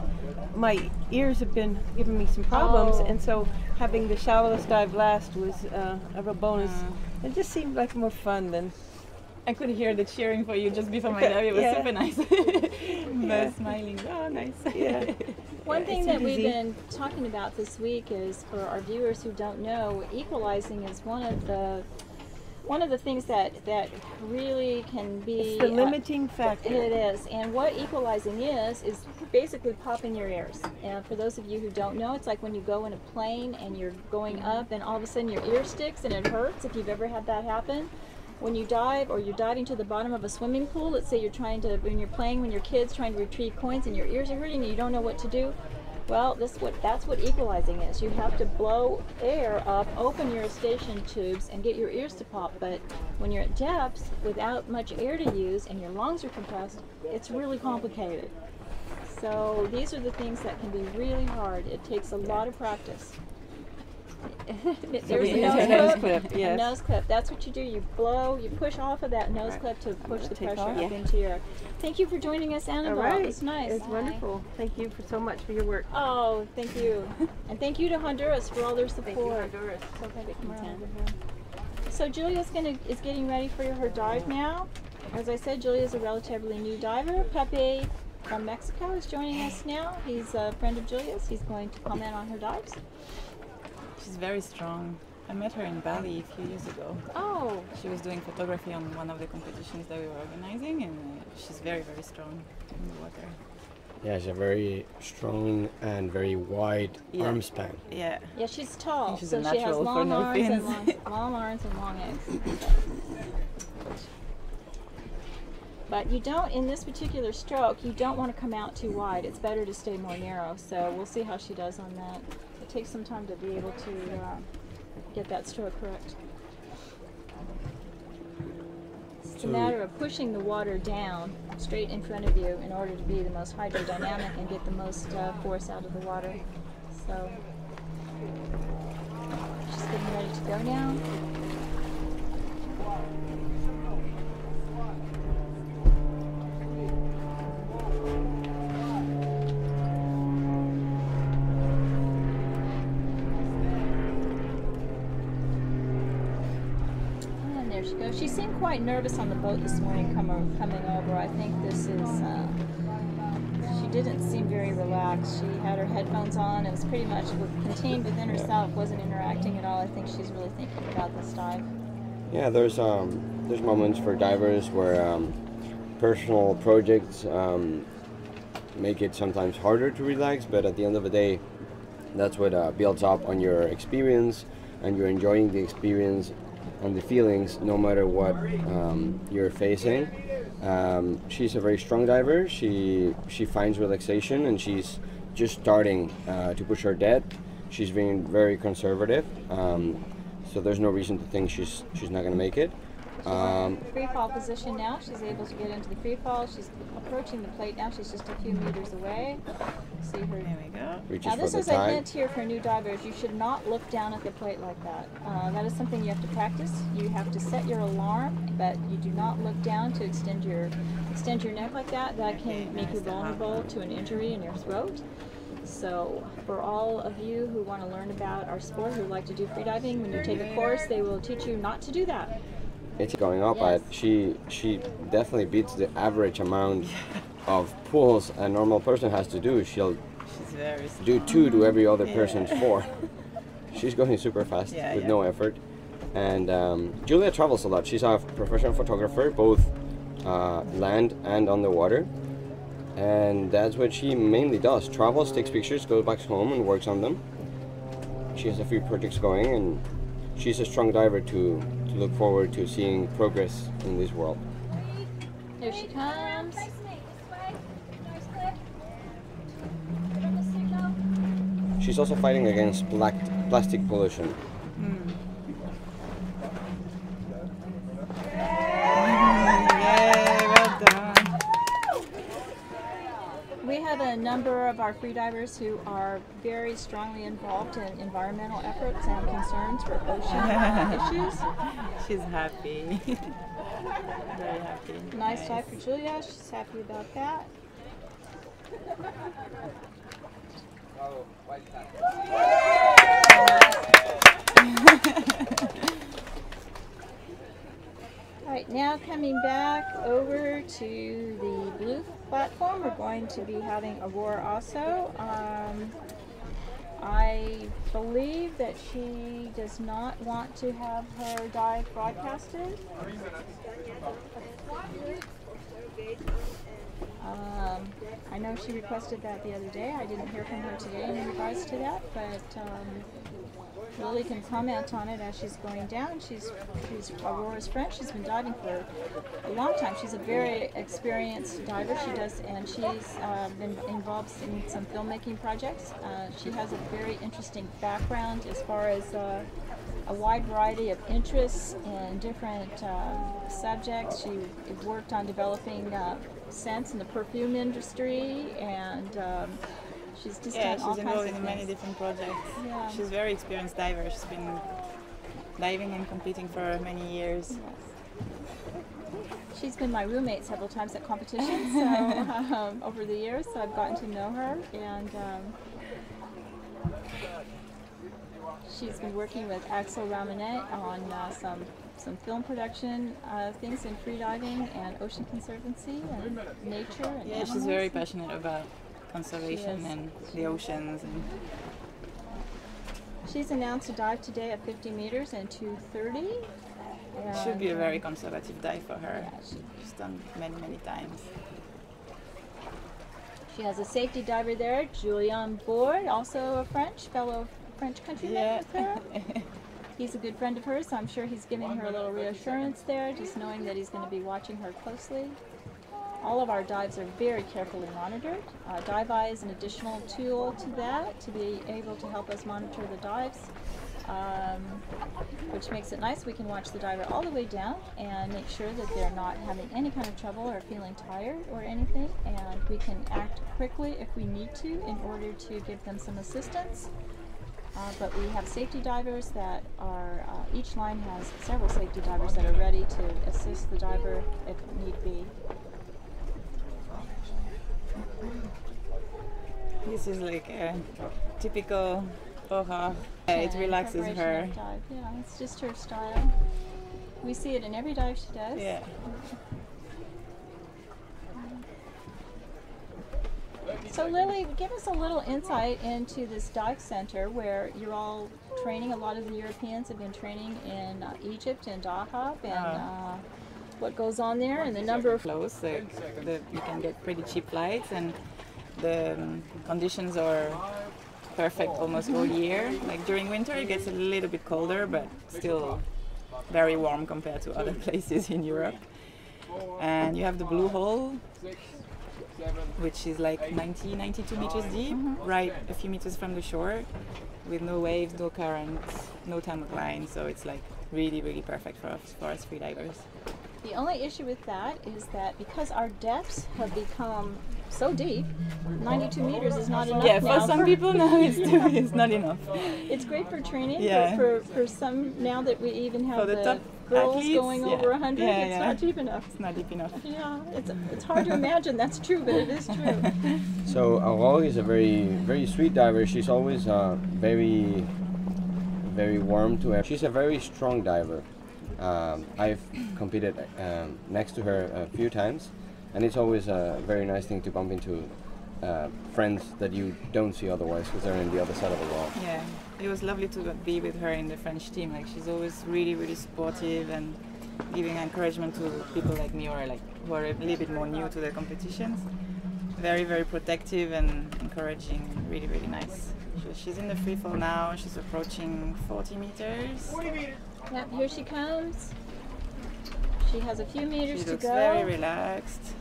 my ears have been giving me some problems, and so having the shallowest dive last was a real bonus. It just seemed like more fun than. I could hear the cheering for you just before my dive. It was super nice. They're smiling. Oh, nice. Yeah. One thing that we've been talking about this week is, for our viewers who don't know, equalizing is one of the things that really can be It's the limiting factor. It is, and what equalizing is basically popping your ears. And for those of you who don't know, it's like when you go in a plane and you're going up, and all of a sudden your ear sticks and it hurts. If you've ever had that happen, when you dive or you're diving to the bottom of a swimming pool, let's say you're trying to, when you're playing, when your kid's trying to retrieve coins and your ears are hurting and you don't know what to do, well, that's what equalizing is. You have to blow air up, open your eustachian tubes, and get your ears to pop. But when you're at depths, without much air to use and your lungs are compressed, it's really complicated. So these are the things that can be really hard. It takes a lot of practice. There's a nose clip. Yes. A nose clip. That's what you do. You blow, you push off of that nose clip to push the pressure up into your. Thank you for joining us, Annabelle. All right. It's nice. It's wonderful. Thank you so much for your work. Oh, thank you. And thank you to Honduras for all their support. Thank you, Honduras. So glad to come around over here. So Julia's is getting ready for her dive now. As I said, Julia's a relatively new diver. Pepe from Mexico is joining us now. He's a friend of Julia's. He's going to comment on her dives. She's very strong. I met her in Bali a few years ago. Oh. She was doing photography on one of the competitions that we were organizing, and she's very, very strong in the water. Yeah, she's a very strong and very wide arm span. Yeah. Yeah, she's tall, she's so she has long arms and long arms and long legs. But you don't, in this particular stroke, you don't want to come out too wide. It's better to stay more narrow. So we'll see how she does on that. It takes some time to be able to get that stroke correct. It's a matter of pushing the water down straight in front of you in order to be the most hydrodynamic and get the most force out of the water. So she's getting ready to go now. She goes. She seemed quite nervous on the boat this morning coming over. I think this is, she didn't seem very relaxed. She had her headphones on. It was pretty much contained within herself, wasn't interacting at all. I think she's really thinking about this dive. Yeah, there's moments for divers where personal projects make it sometimes harder to relax, but at the end of the day, that's what builds up on your experience, and you're enjoying the experience and the feelings no matter what you're facing. She's a very strong diver. She finds relaxation, and she's just starting to push her depth. She's being very conservative, so there's no reason to think she's not going to make it. Free fall position now. She's able to get into the free fall. She's approaching the plate now. She's just a few meters away. See her. There we go. Reaches now this for is the a tide. hint here for new divers. You should not look down at the plate like that. That is something you have to practice. You have to set your alarm, but you do not look down to extend your neck like that. That can make you vulnerable to an injury in your throat. So for all of you who want to learn about our sport, who like to do freediving, when you take a course, they will teach you not to do that. It's going up, Yes. but she definitely beats the average amount of pulls a normal person has to do. She'll do 2 to every other person's 4. She's going super fast with no effort. And Julia travels a lot. She's a professional photographer, both land and on the water. And that's what she mainly does. Travels, takes pictures, goes back home and works on them. She has a few projects going, and she's a strong diver to look forward to seeing progress in this world. Here she comes. She's also fighting against plastic pollution. We have a number of our freedivers who are very strongly involved in environmental efforts and concerns for ocean issues. She's happy. Very happy. Nice dive for Julia. She's happy about that. Alright, now coming back over to the blue platform, we're going to be having Aurora also. I believe that she does not want to have her dive broadcasted. I know she requested that the other day. I didn't hear from her today in regards to that, but Lily can comment on it as she's going down. She's Aurora's friend. She's been diving for a long time. She's a very experienced diver. She does, and she's been involved in some filmmaking projects. She has a very interesting background as far as a wide variety of interests in different subjects. She worked on developing scents in the perfume industry, and she's just done all kinds of things. She's involved in many different projects. Yeah. She's a very experienced diver. She's been diving and competing for many years. Yes. She's been my roommate several times at competitions so, over the years, so I've gotten to know her, and she's been working with Axel Ramanet on some film production things in freediving and ocean conservancy and nature and animals. She's very passionate about conservation and the oceans. And she's announced a dive today at 50 meters and 2:30. It should be a very conservative dive for her. Yeah, she's done many, many times. She has a safety diver there, Julien Board, also a fellow French countryman with her. He's a good friend of hers, so I'm sure he's giving her a little reassurance there, just knowing that he's going to be watching her closely. All of our dives are very carefully monitored. Dive Eye is an additional tool to that, to be able to help us monitor the dives, which makes it nice. We can watch the diver all the way down and make sure that they're not having any kind of trouble or feeling tired or anything, and we can act quickly if we need to in order to give them some assistance. But we have safety divers that are, each line has several safety divers that are ready to assist the diver if need be. This is like a typical Roja. It relaxes her. Dive. Yeah, it's just her style. We see it in every dive she does. Yeah. So Lily, give us a little insight into this dive center where you're all training. A lot of the Europeans have been training in Egypt and Dahab, and what goes on there, and the number of flows. You can get pretty cheap flights, and the conditions are perfect almost all year. Like during winter it gets a little bit colder, but still very warm compared to other places in Europe. And you have the blue hole, which is like 92 meters deep, right a few meters from the shore, with no waves, no currents, no tarmac line, so it's like really perfect for us freedivers. The only issue with that is that because our depths have become so deep, 92 meters is not enough. Yeah, for some people now it's not enough. It's great for training, but for some, now that we even have the girls athletes, going over 100, it's not deep enough. It's not deep enough. Yeah, it's hard to imagine that's true, but it is true. So Aurora is a very sweet diver. She's always very warm to her. She's a very strong diver. I've competed next to her a few times, and it's always a very nice thing to bump into friends that you don't see otherwise because they're on the other side of the wall. Yeah, it was lovely to be with her in the French team. Like, she's always really supportive and giving encouragement to people like me, or like who are a little bit more new to the competitions. Very protective and encouraging. Really nice. She's in the free fall now. She's approaching 40 meters. Yep, here she comes. She has a few meters to go. She looks very relaxed.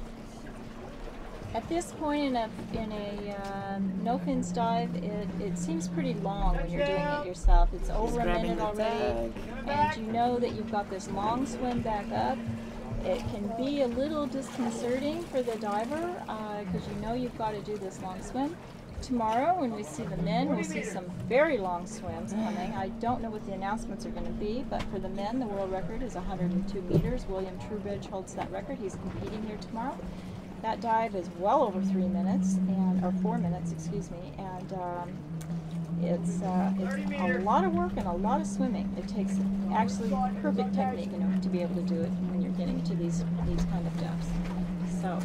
At this point in a no fins dive, it seems pretty long when you're doing it yourself. It's over a minute already, and you know that you've got this long swim back up. It can be a little disconcerting for the diver because you know you've got to do this long swim. Tomorrow, when we see the men, we'll see some very long swims coming. I don't know what the announcements are going to be, but for the men, the world record is 102 meters. William Trubridge holds that record. He's competing here tomorrow. That dive is well over 3 minutes, or 4 minutes, excuse me, and it's a lot of work and a lot of swimming. It takes actually perfect technique, to be able to do it when you're getting to these kind of depths. So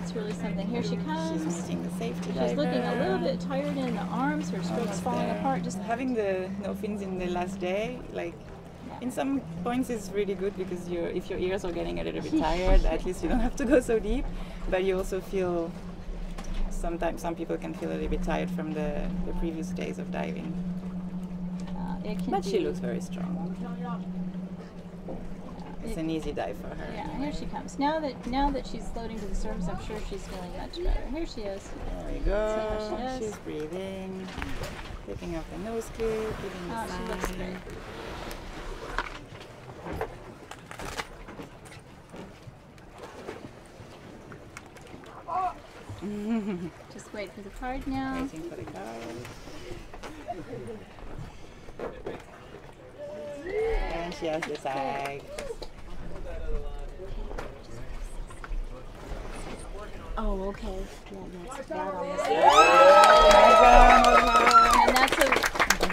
it's really something. Here she comes. She's using the safety diver. She's looking a little bit tired in the arms. Her stroke's falling apart. Just having the no fins in the last day, in some points is really good because if your ears are getting a little bit tired, at least you don't have to go so deep. But you also feel, sometimes some people can feel a little bit tired from the previous days of diving. But she looks very strong. It's an easy dive for her. Yeah, here she comes. Now that she's floating to the surface, I'm sure she's feeling much better. Here she is. There we go. She's breathing, taking off the nose clip, giving the sign. She looks great. Just wait for the card now. Waiting for the card. And she has the tag. Oh, okay. Yeah, that's bad on this. And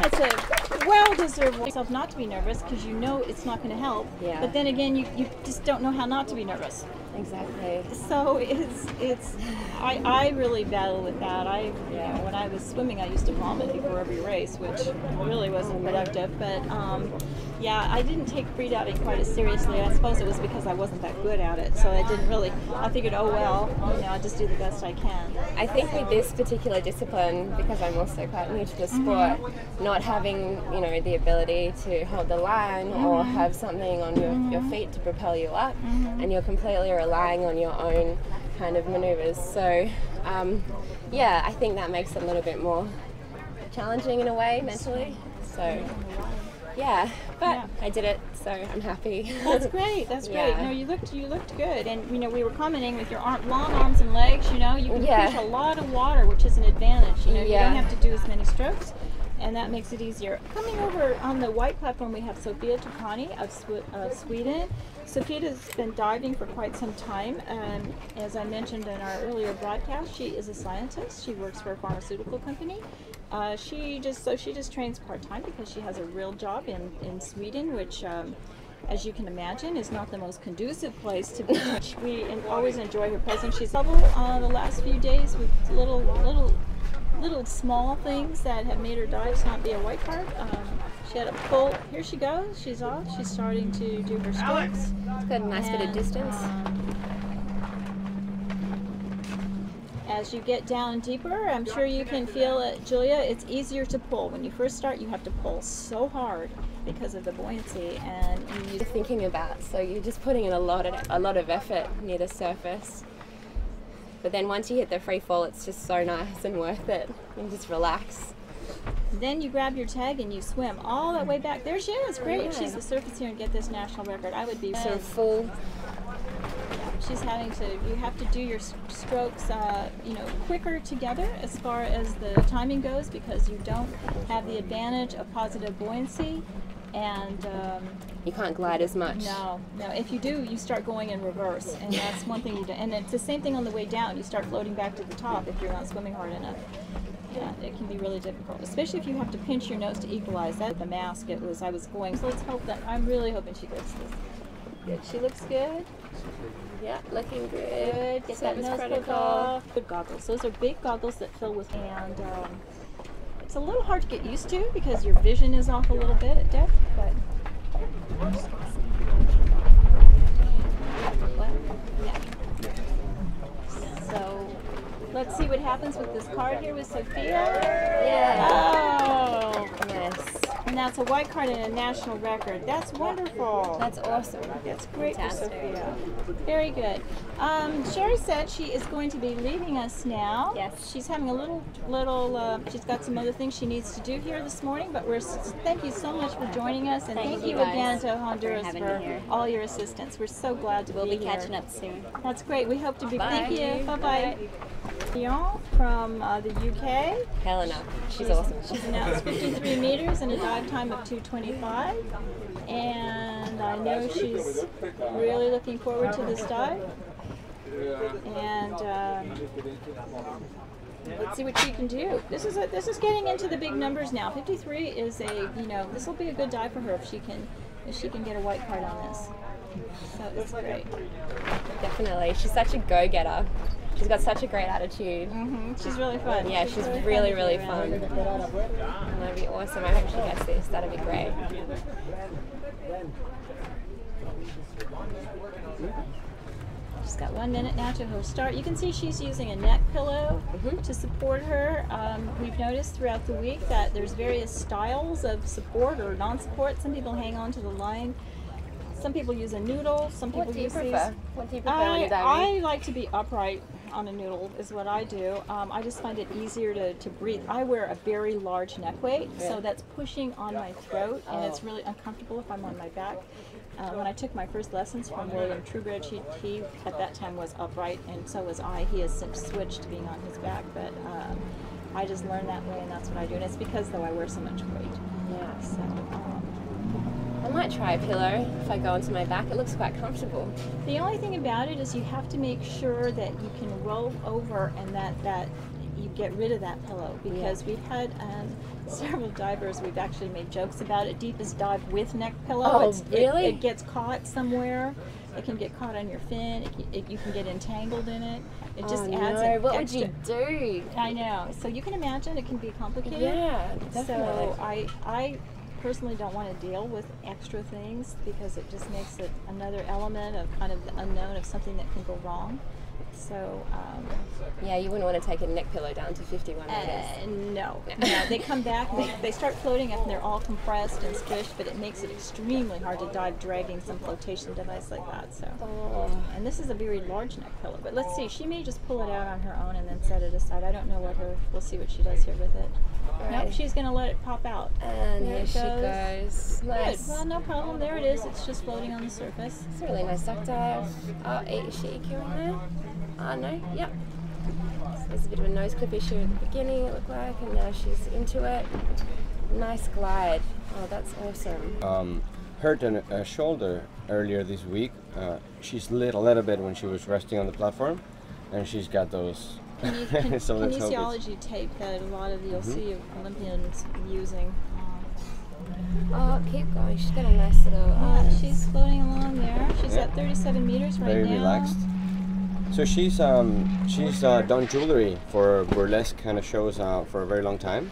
that's a well-deserved yourself not to be nervous because you know it's not going to help. Yeah. But then again, you just don't know how not to be nervous. Exactly. So I really battle with that. When I was swimming, I used to vomit before every race, which really wasn't productive. But I didn't take freediving quite as seriously. I suppose it was because I wasn't that good at it. So I figured, oh well, I'll just do the best I can. I think with this particular discipline, because I'm also quite new to the sport, not having, the ability to hold the line or have something on your feet to propel you up, and you're completely relying on your own kind of maneuvers. So, I think that makes it a little bit more challenging in a way mentally. So, I did it, so I'm happy. That's great. That's great. No, you looked good, and we were commenting with your long arms and legs. You can push a lot of water, which is an advantage. You don't have to do as many strokes, and that makes it easier. Coming over on the white platform, we have Sophia of Sweden. Sophia has been diving for quite some time, and as I mentioned in our earlier broadcast, she is a scientist. She works for a pharmaceutical company. She just trains part-time because she has a real job in Sweden, which, as you can imagine, is not the most conducive place to be. We always enjoy her presence. She's level the last few days with little small things that have made her dives not be a white card. She had a pull. Here she goes. She's off. She's starting to do her strokes. It's got a nice bit of distance. As you get down deeper, I'm sure you can feel it, Julia. It's easier to pull. When you first start, you have to pull so hard because of the buoyancy, and you're thinking about. So you're just putting in a lot of effort near the surface. But then once you hit the free fall, it's just so nice and worth it. You just relax. Then you grab your tag and you swim all that way back. There she is. Great. She's the surface here and get this national record. I would be so full. She's you have to do your strokes, quicker together as far as the timing goes, because you don't have the advantage of positive buoyancy, and you can't glide as much. No. If you do, you start going in reverse, and that's one thing you do. And it's the same thing on the way down. You start floating back to the top if you're not swimming hard enough. Yeah, it can be really difficult, especially if you have to pinch your nose to equalize. That the mask, I was going. So let's hope that. I'm really hoping she gets this. Good. She looks good. Yeah, looking good. Get that nose critical. Good goggles. Those are big goggles that fill with, and it's a little hard to get used to because your vision is off a little bit at depth, but. So let's see what happens with this card here with Sophia. Yeah. Oh, yes. And that's a white card and a national record. That's wonderful. That's awesome. That's great. Fantastic. For Sophia. Very good. Sherry said she is going to be leaving us now. Yes. She's having a little. She's got some other things she needs to do here this morning. But thank you so much for joining us, and thank you again to Honduras for all your assistance. We're so glad to be here. We'll be catching up soon. That's great. We hope to be. Thank you. Bye bye. From the UK. Helena, she's awesome. She's announced 53 meters and a dive time of 2:25. And I know she's really looking forward to this dive. And let's see what she can do. This is getting into the big numbers now. 53 is this will be a good dive for her if she can get a white card on this. So it's great. Definitely. She's such a go-getter. She's got such a great attitude. She's really fun. Yeah, she's really, really fun. And that'd be awesome. I hope she gets this. That'd be great. She's got 1 minute now to her start. You can see she's using a neck pillow to support her. We've noticed throughout the week that there's various styles of support or non-support. Some people hang on to the line. Some people use a noodle. Some people use these. What do you prefer when you're diving? I like to be upright on a noodle is what I do. I just find it easier to breathe. I wear a very large neck weight, so that's pushing on my throat, and it's really uncomfortable if I'm on my back. When I took my first lessons from William Trubridge, he at that time was upright, and so was I. He has since switched to being on his back, but I just learned that way, and that's what I do. And it's because, though, I wear so much weight. Yeah. So I might try a pillow if I go onto my back. It looks quite comfortable. The only thing about it is you have to make sure that you can roll over and that you get rid of that pillow, because we've had several divers, we've actually made jokes about it. Deepest dive with neck pillow. Oh, really? It gets caught somewhere. It can get caught on your fin. You can get entangled in it. It just adds an what extra. would you do? I know. So you can imagine it can be complicated. Yeah, definitely. So I personally don't want to deal with extra things because it just makes it another element of kind of the unknown of something that can go wrong. So yeah, you wouldn't want to take a neck pillow down to 51 meters. No, they come back, they start floating up and they're all compressed and squished, but it makes it extremely hard to dive dragging some flotation device like that. So, and this is a very large neck pillow, but let's see, she may just pull it out on her own and then set it aside. I don't know we'll see what she does here with it. Nope, she's going to let it pop out. And here she goes. Nice. Good. Well, no problem. There it is. It's just floating on the surface. It's a really nice duck dive. Is she EQing there? No. Yep. So there's a bit of a nose clip issue at the beginning, it looked like, and now she's into it. Nice glide. Oh, that's awesome. Hurt a shoulder earlier this week. She slid a little bit when she was resting on the platform, and she's got those kinesiology tape that a lot of you'll see Olympians using. Oh, keep going. She's got a nice little. She's floating along there. She's at 37 meters right now. Very relaxed. So she's done jewelry for burlesque kind of shows for a very long time,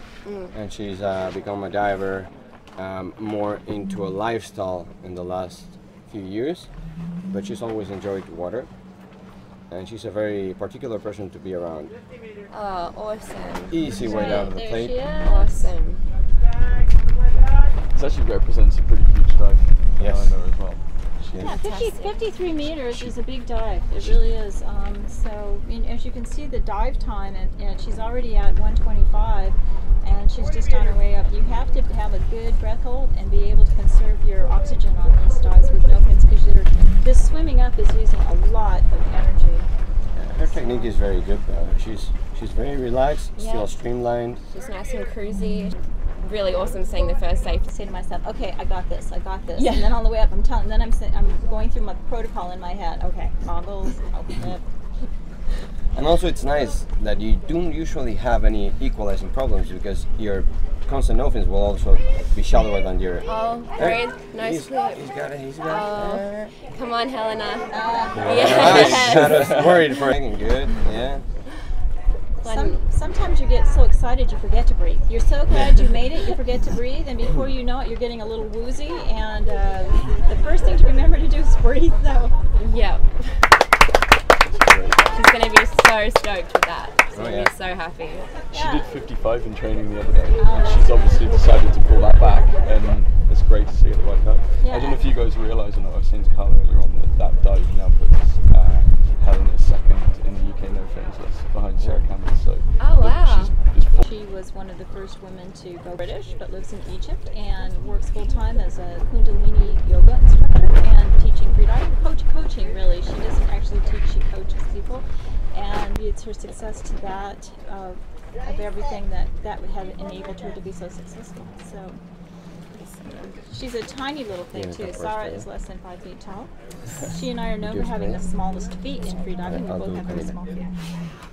and she's become a diver, more into a lifestyle in the last few years. But she's always enjoyed water. And she's a very particular person to be around. Oh, awesome. Easy way down to the plate. She is. Awesome. This actually represents a pretty huge dive. Yes. I know as well. Yeah, 53 meters is a big dive. It really is. So as you can see the dive time, and she's already at 125, and she's just on her way up. You have to have a good breath hold and be able to conserve your oxygen on these dives with no fins, because this swimming up is using a lot of energy. Her technique is very good though. She's very relaxed, still streamlined. She's nice and cruisy. Really awesome seeing the first safe. To say to myself, okay, I got this. Yeah. And then on the way up, I'm going through my protocol in my head. Okay, goggles, open. And also it's nice that you don't usually have any equalizing problems, because your constant no fins will also be shallower than your... Oh, great. Nice clip. He's got it. Come on, Helena. Yes. I was worried for hanging good. Yeah. Sometimes you get so excited you forget to breathe. You're so glad you made it, you forget to breathe, and before you know it, you're getting a little woozy, and the first thing to remember to do is breathe, though. Yep. She's going to be so stoked with that. She's going to be so happy. She did 55 in training the other day, and she's obviously decided to pull that back, and it's great to see her the right cut. I don't know if you guys realise or not, I was saying to Carla earlier on that dive now puts Helena second in the UK no fins list behind Sarah Campbell. So she was one of the first women to go British, but lives in Egypt and works full time as a Kundalini yoga instructor and teaching freediving. coaching really. She doesn't actually teach, she coaches people, and it's her success to that of everything that would have enabled her to be so successful. So she's a tiny little thing too. Sarah is less than 5 feet tall. She and I are known for having the smallest feet in freediving. We both have very small feet.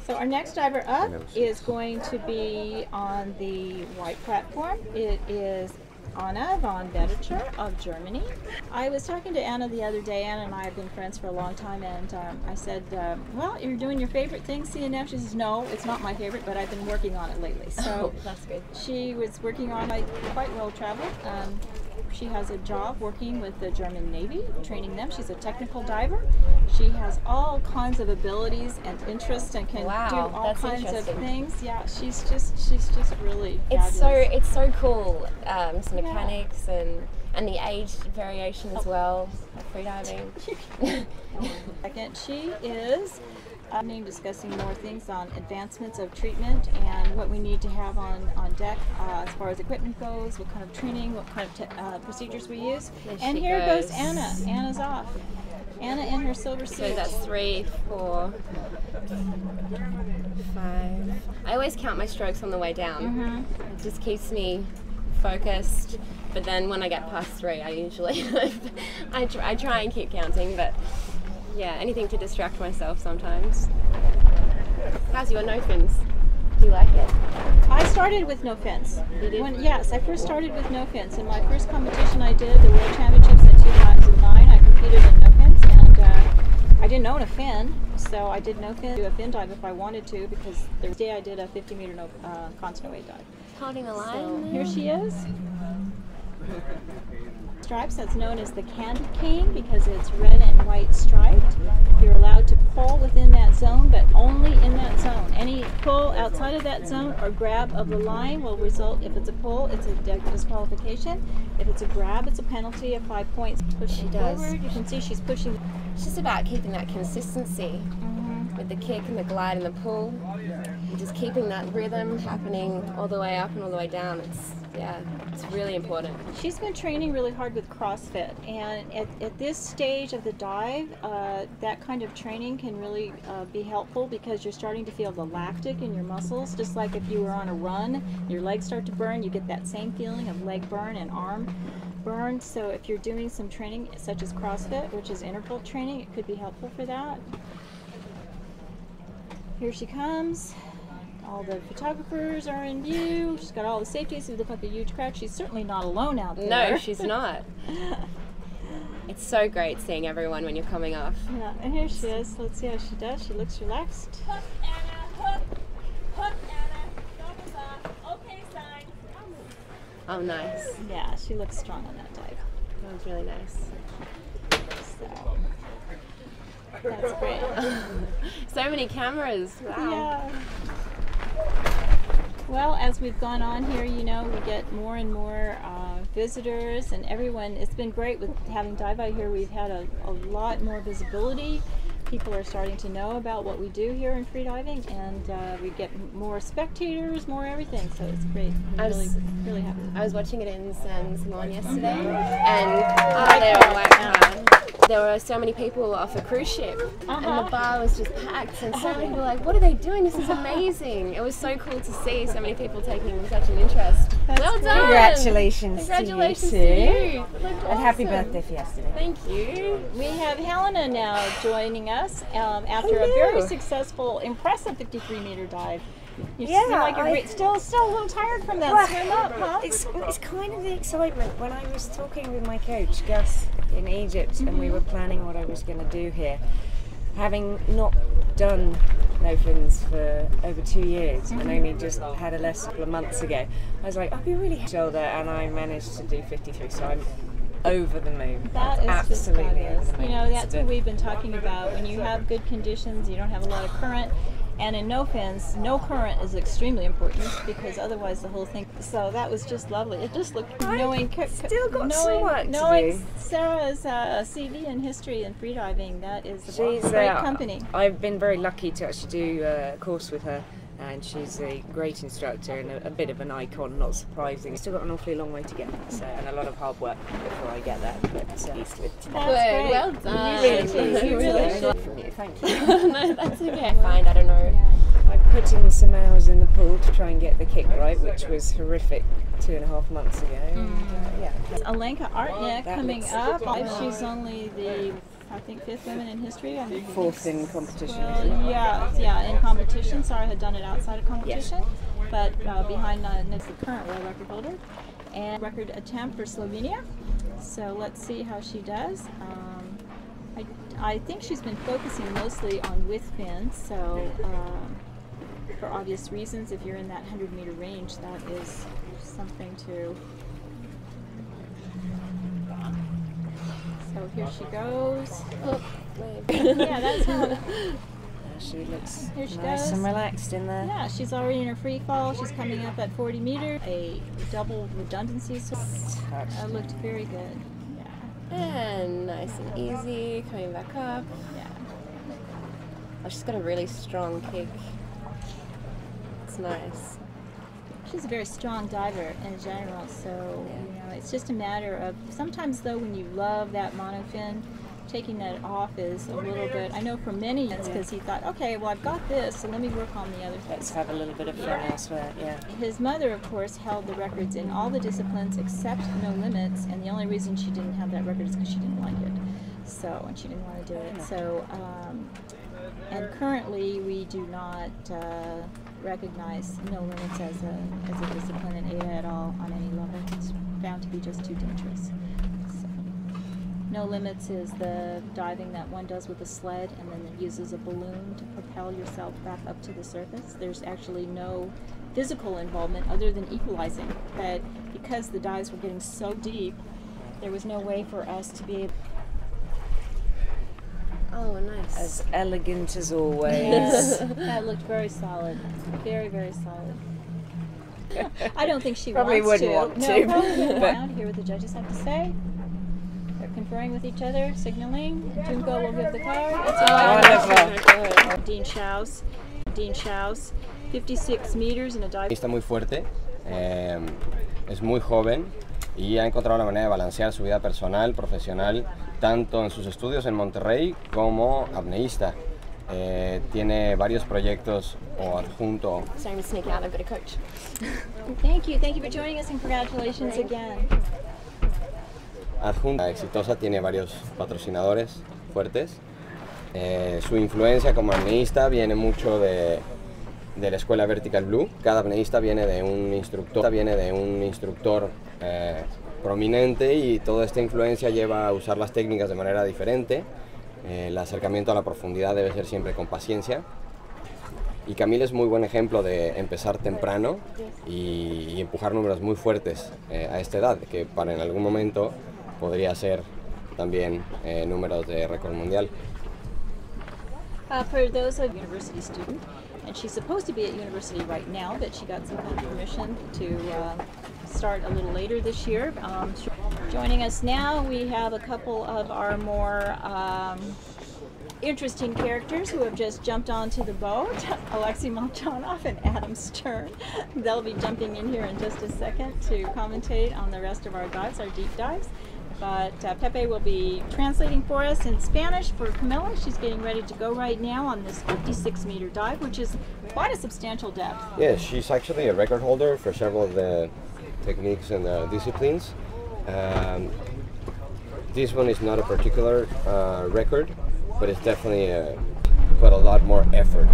So our next diver up is going to be on the white platform. It is Anna von Ventur of Germany. I was talking to Anna the other day. Anna and I have been friends for a long time, and I said, well, you're doing your favorite thing, CNF? She says, no, it's not my favorite, but I've been working on it lately. So that's good. She was working on it, quite well traveled. She has a job working with the German Navy, training them. She's a technical diver. She has all kinds of abilities and interests and can do all kinds of things. Yeah, she's just really fabulous. It's so cool. Some mechanics and the age variation as well of freediving. Second, she is discussing more things on advancements of treatment and what we need to have on deck as far as equipment goes, what kind of training, what kind of procedures we use. And here goes Anna. Anna's off. Anna in her silver suit. So that's 3, 4, 5. I always count my strokes on the way down. It just keeps me focused. But then when I get past 3, I usually I try and keep counting. But yeah, anything to distract myself sometimes. How's your no fins? Do you like it? I started with no fins. You did? Yes, I first started with no fins. In my first competition I did, the World Championships in 2009, I competed in no fins, and I didn't own a fin, so I did no fin. Do a fin dive if I wanted to, because the day I did a 50-meter constant weight dive. Holding a line. So here she is. Stripes, that's known as the candy cane because it's red and white striped. You're allowed to pull within that zone, but only in that zone. Any pull outside of that zone or grab of the line will result, if it's a pull, it's a disqualification. If it's a grab, it's a penalty of 5 points. Pushing forward, you can see she's pushing. It's just about keeping that consistency with the kick and the glide and the pull. And just keeping that rhythm happening all the way up and all the way down. It's really important. She's been training really hard with CrossFit, and at this stage of the dive, that kind of training can really be helpful because you're starting to feel the lactic in your muscles, just like if you were on a run, your legs start to burn, you get that same feeling of leg burn and arm burn. So if you're doing some training such as CrossFit, which is interval training, it could be helpful for that. Here she comes. All the photographers are in view. She's got all the safeties. You look like a huge crowd. She's certainly not alone out there. No, she's not. It's so great seeing everyone when you're coming off. Yeah, and here she is. Let's see how she does. She looks relaxed. Hook, Anna. Hook. Hook, Anna. Thumbs up. Okay, sign. Oh, nice. Yeah, she looks strong on that dive. That was really nice. So, that's great. So many cameras. Wow. Yeah. Well, as we've gone on here, you know, we get more and more visitors, and everyone. It's been great with having Dive out here. We've had a lot more visibility. People are starting to know about what we do here in freediving, and we get more spectators, more everything. So it's great. I'm really happy. I was watching it in San Simon yesterday, and there were so many people off a cruise ship, and the bar was just packed, and so many people were like, what are they doing? This is amazing. It was so cool to see so many people taking such an interest. Well done! Congratulations to you too. And happy birthday for yesterday. Thank you. We have Helena now joining us after a very successful, impressive 53-meter dive. You seem like you're still a little tired from that swim up, huh? It's kind of the excitement. When I was talking with my coach, Gus, in Egypt, and we were planning what I was going to do here, having not done no fins for over 2 years and only just had a lesson a couple of months ago, I was like, I'll be really shoulder, and I managed to do 53, so I'm over the moon. That is absolutely just fabulous. over the moon. You know, that's what we've been talking about. When you have good conditions, you don't have a lot of current, and in no fins, no current is extremely important because otherwise the whole thing. So that was just lovely. It just looked knowing Sarah's CV and history in freediving. That is a great company. I've been very lucky to actually do a course with her and she's a great instructor and a bit of an icon, not surprising. Still got an awfully long way to get, so, and a lot of hard work before I get there, but pleased with today. Good, well done. You really should. from you, thank you. No, that's okay. I find, I don't know. I put in some hours in the pool to try and get the kick right, which was horrific 2.5 months ago. Yeah. Alenka Artnik coming up. She's only the, I think, 5th woman in history. I mean, 4th in competition. Yeah, in competition. Sarah had done it outside of competition, but behind is the current world record holder. And record attempt for Slovenia. So let's see how she does. I think she's been focusing mostly on with fins, so for obvious reasons, if you're in that 100-meter range, that is something to. So here she goes. Oh, yeah, that's how. She looks here she nice goes. And relaxed in there. Yeah, she's already in her free fall. She's coming up at 40 meters. A double redundancy, so looked very good. And nice and easy, coming back up. Yeah. Oh, she's got a really strong kick. It's nice. She's a very strong diver in general, so you know, it's just a matter of sometimes though when you love that monofin, taking that off is a little bit. I know for many it's because he thought, okay, well I've got this, so let me work on the other things. Let's have a little bit of fun elsewhere. Yeah. His mother, of course, held the records in all the disciplines except no limits, and the only reason she didn't have that record is because she didn't like it. So, and she didn't want to do it. So, and currently we do not recognize no limits as a discipline in AIDA at all on any level. It's found to be just too dangerous. No limits is the diving that one does with a sled and then it uses a balloon to propel yourself back up to the surface. There's actually no physical involvement other than equalizing. But because the dives were getting so deep, there was no way for us to be able. Oh, nice. As elegant as always. Yes, that looked very solid. Very, very solid. I don't think she probably wants wouldn't to. want No, to. probably wouldn't want to hear what the judges have to say. They're conferring with each other, signaling. Junko will give the card. Wonderful. Dean Schaus, 56 meters in a dive. Está muy fuerte, es muy joven y ha encontrado la manera de balancear su vida personal, profesional, tanto en sus estudios en Monterrey como apneísta. Tiene varios proyectos o adjunto. Sorry, I'm sneaking out. I've got a coach. Thank you for joining us and congratulations again. Adjunta exitosa, tiene varios patrocinadores fuertes. Su influencia como apneísta viene mucho de la escuela Vertical Blue. Cada apneísta viene de un instructor, prominente y toda esta influencia lleva a usar las técnicas de manera diferente. El acercamiento a la profundidad debe ser siempre con paciencia. Y Camila es muy buen ejemplo de empezar temprano y empujar números muy fuertes a esta edad, que para en algún momento podría ser también números de récord mundial. For those of university student, and she's supposed to be at university right now, but she got some kind of permission to start a little later this year. Joining us now, we have a couple of our more interesting characters who have just jumped onto the boat, Alexei Molchanov and Adam Stern. They'll be jumping in here in just a second to commentate on the rest of our dives, our deep dives. But Pepe will be translating for us in Spanish for Camila. She's getting ready to go right now on this 56-meter dive, which is quite a substantial depth. Yes, she's actually a record holder for several of the techniques and disciplines. This one is not a particular record, but it's definitely put a lot more effort.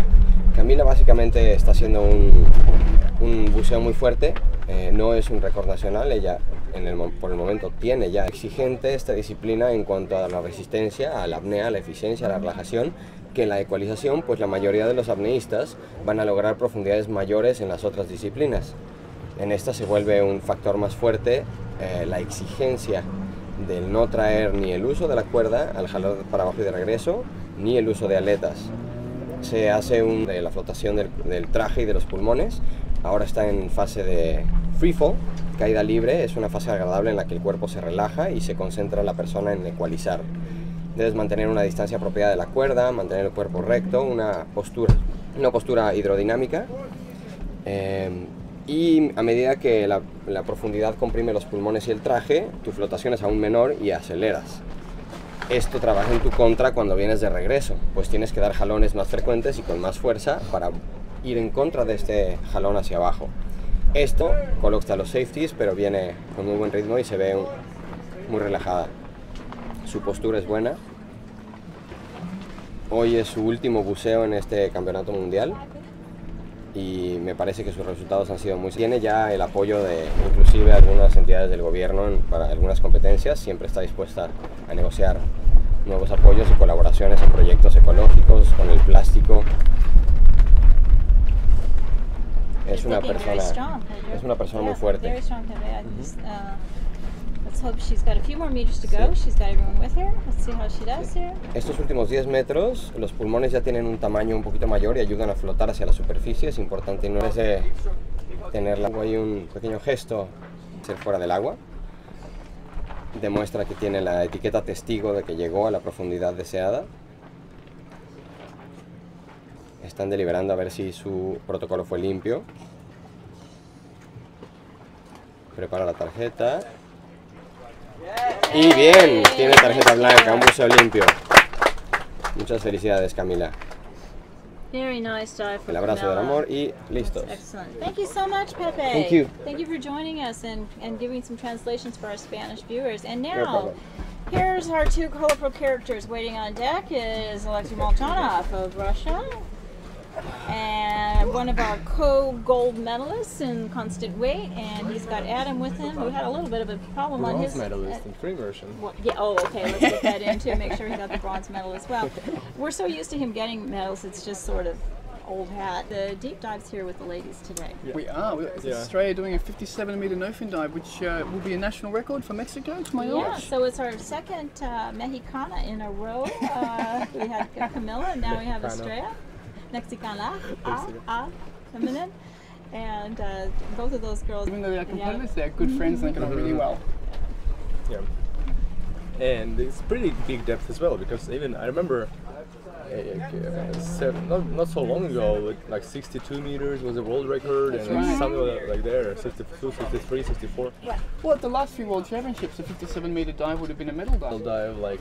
Camila básicamente está haciendo un buceo muy fuerte, no es un récord nacional, ella por el momento tiene ya exigente esta disciplina en cuanto a la resistencia, a la apnea, a la eficiencia, a la relajación, que en la ecualización pues la mayoría de los apneístas van a lograr profundidades mayores en las otras disciplinas. En esta se vuelve un factor más fuerte la exigencia del no traer ni el uso de la cuerda al jalar para abajo y de regreso, ni el uso de aletas. Se hace de la flotación del traje y de los pulmones. Ahora está en fase de free fall, caída libre. Es una fase agradable en la que el cuerpo se relaja y se concentra la persona en ecualizar. Debes mantener una distancia apropiada de la cuerda, mantener el cuerpo recto, una postura hidrodinámica Y a medida que la profundidad comprime los pulmones y el traje, tu flotación es aún menor y aceleras. Esto trabaja en tu contra cuando vienes de regreso, pues tienes que dar jalones más frecuentes y con más fuerza para ir en contra de este jalón hacia abajo. Esto coloca los safeties, pero viene con muy buen ritmo y se ve muy relajada. Su postura es buena. Hoy es su último buceo en este campeonato mundial y me parece que sus resultados han sido muy... Tiene ya el apoyo de inclusive algunas entidades del gobierno para algunas competencias. Siempre está dispuesta a negociar nuevos apoyos y colaboraciones en proyectos ecológicos con el plástico. Es una persona muy fuerte. Let's hope she's got a few more meters to go. She's got everyone with her. Let's see how she does here. Estos últimos 10 metros, los pulmones ya tienen un tamaño un poquito mayor y ayudan a flotar hacia la superficie. Es importante, no es de tenerla. Hay un pequeño gesto, ser fuera del agua. Demuestra que tiene la etiqueta testigo de que llegó a la profundidad deseada. Están deliberando a ver si su protocolo fue limpio. Prepara la tarjeta. Y bien, tiene tarjeta blanca, un buceo limpio. Muchas felicidades, Camila. Very nice dive for El abrazo Camila. del amor y listos. Excellent. Thank you so much, Pepe. Thank you. Thank you for joining us and giving some translations for our Spanish viewers. And No now, problem. here's our two colorful characters waiting on deck is Alexei Molchanov of Russia. And one of our co-gold medalists in constant weight, and he's got Adam with him, who had a little bit of a problem on his... Bronze medalist in free version. Well, yeah, oh, okay, let's get that in too, make sure he got the bronze medal as well. We're so used to him getting medals, it's just sort of old hat. The deep dive's here with the ladies today. Yeah. We are. It's Australia doing a 57-meter no-fin dive, which will be a national record for Mexico, to my knowledge. Yeah, so it's our second Mexicana in a row. We had Camila, and now we have Estrella. Mexicana, coming in, and both of those girls. Even though they are competitors, they are good friends and they get on really well. Yeah, and it's pretty big depth as well, because even I remember not so long ago, like 62 meters was a world record. That's and right. something like there, 62, 63, 64. Well, at the last few World Championships, a 57-meter dive would have been a medal dive. Like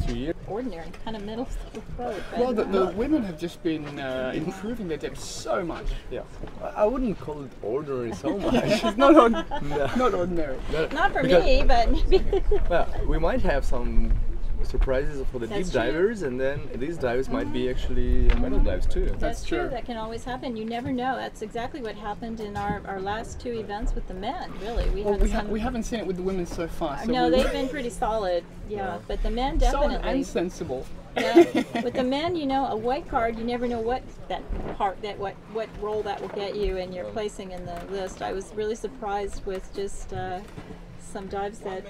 2 years. Ordinary, kind of middle road. Well, the women have just been improving their depth so much. Yeah, I wouldn't call it ordinary so much. It's not ordinary. Not for me, but maybe. Well, we might have some surprises for the That's deep true. divers, and then these dives might be actually medal dives too. That's true. That can always happen. You never know. That's exactly what happened in our last two events with the men. Really, We haven't seen it with the women so far. So no, they've been pretty solid. Yeah, but the men definitely. Solid and sensible. Yeah, with the men, you know, a white card, you never know what what role that will get you in your placing in the list. I was really surprised with just some dives that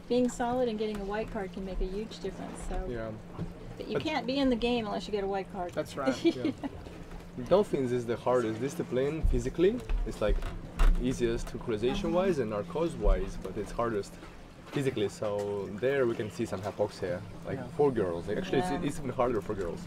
being solid and getting a white card can make a huge difference. So Yeah. but you can't be in the game unless you get a white card. That's right. Yeah. Dolphins is the hardest discipline physically. It's like easiest equalization wise and narcose wise, but it's hardest physically. So there we can see some hypoxia, like for girls. Like actually, it's even harder for girls.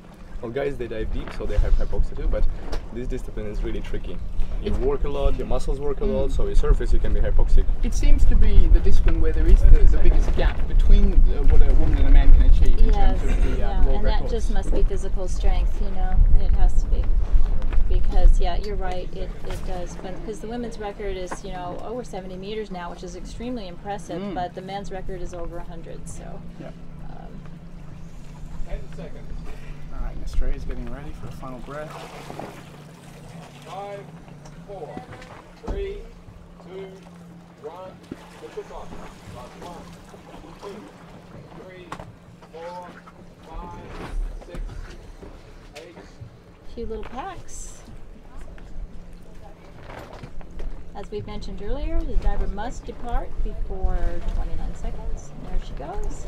Well, guys, they dive deep, so they have hypoxia too. But this discipline is really tricky. You work a lot, your muscles work a lot, so your surface you can be hypoxic. It seems to be the discipline where there is the biggest gap between what a woman and a man can achieve in terms of the world and records. that just must be physical strength, you know. It has to be. Because you're right, it does. Because the women's record is, you know, over 70 meters now, which is extremely impressive. But the men's record is over 100. So. Yeah. 10 seconds. All right, Australia's getting ready for a final breath. 5, 4, 3, 2, 1. Push it on. Last 1, 2, 3, 4, 5, 6, 8. Cute little packs. As we've mentioned earlier, the diver must depart before 29 seconds. And there she goes.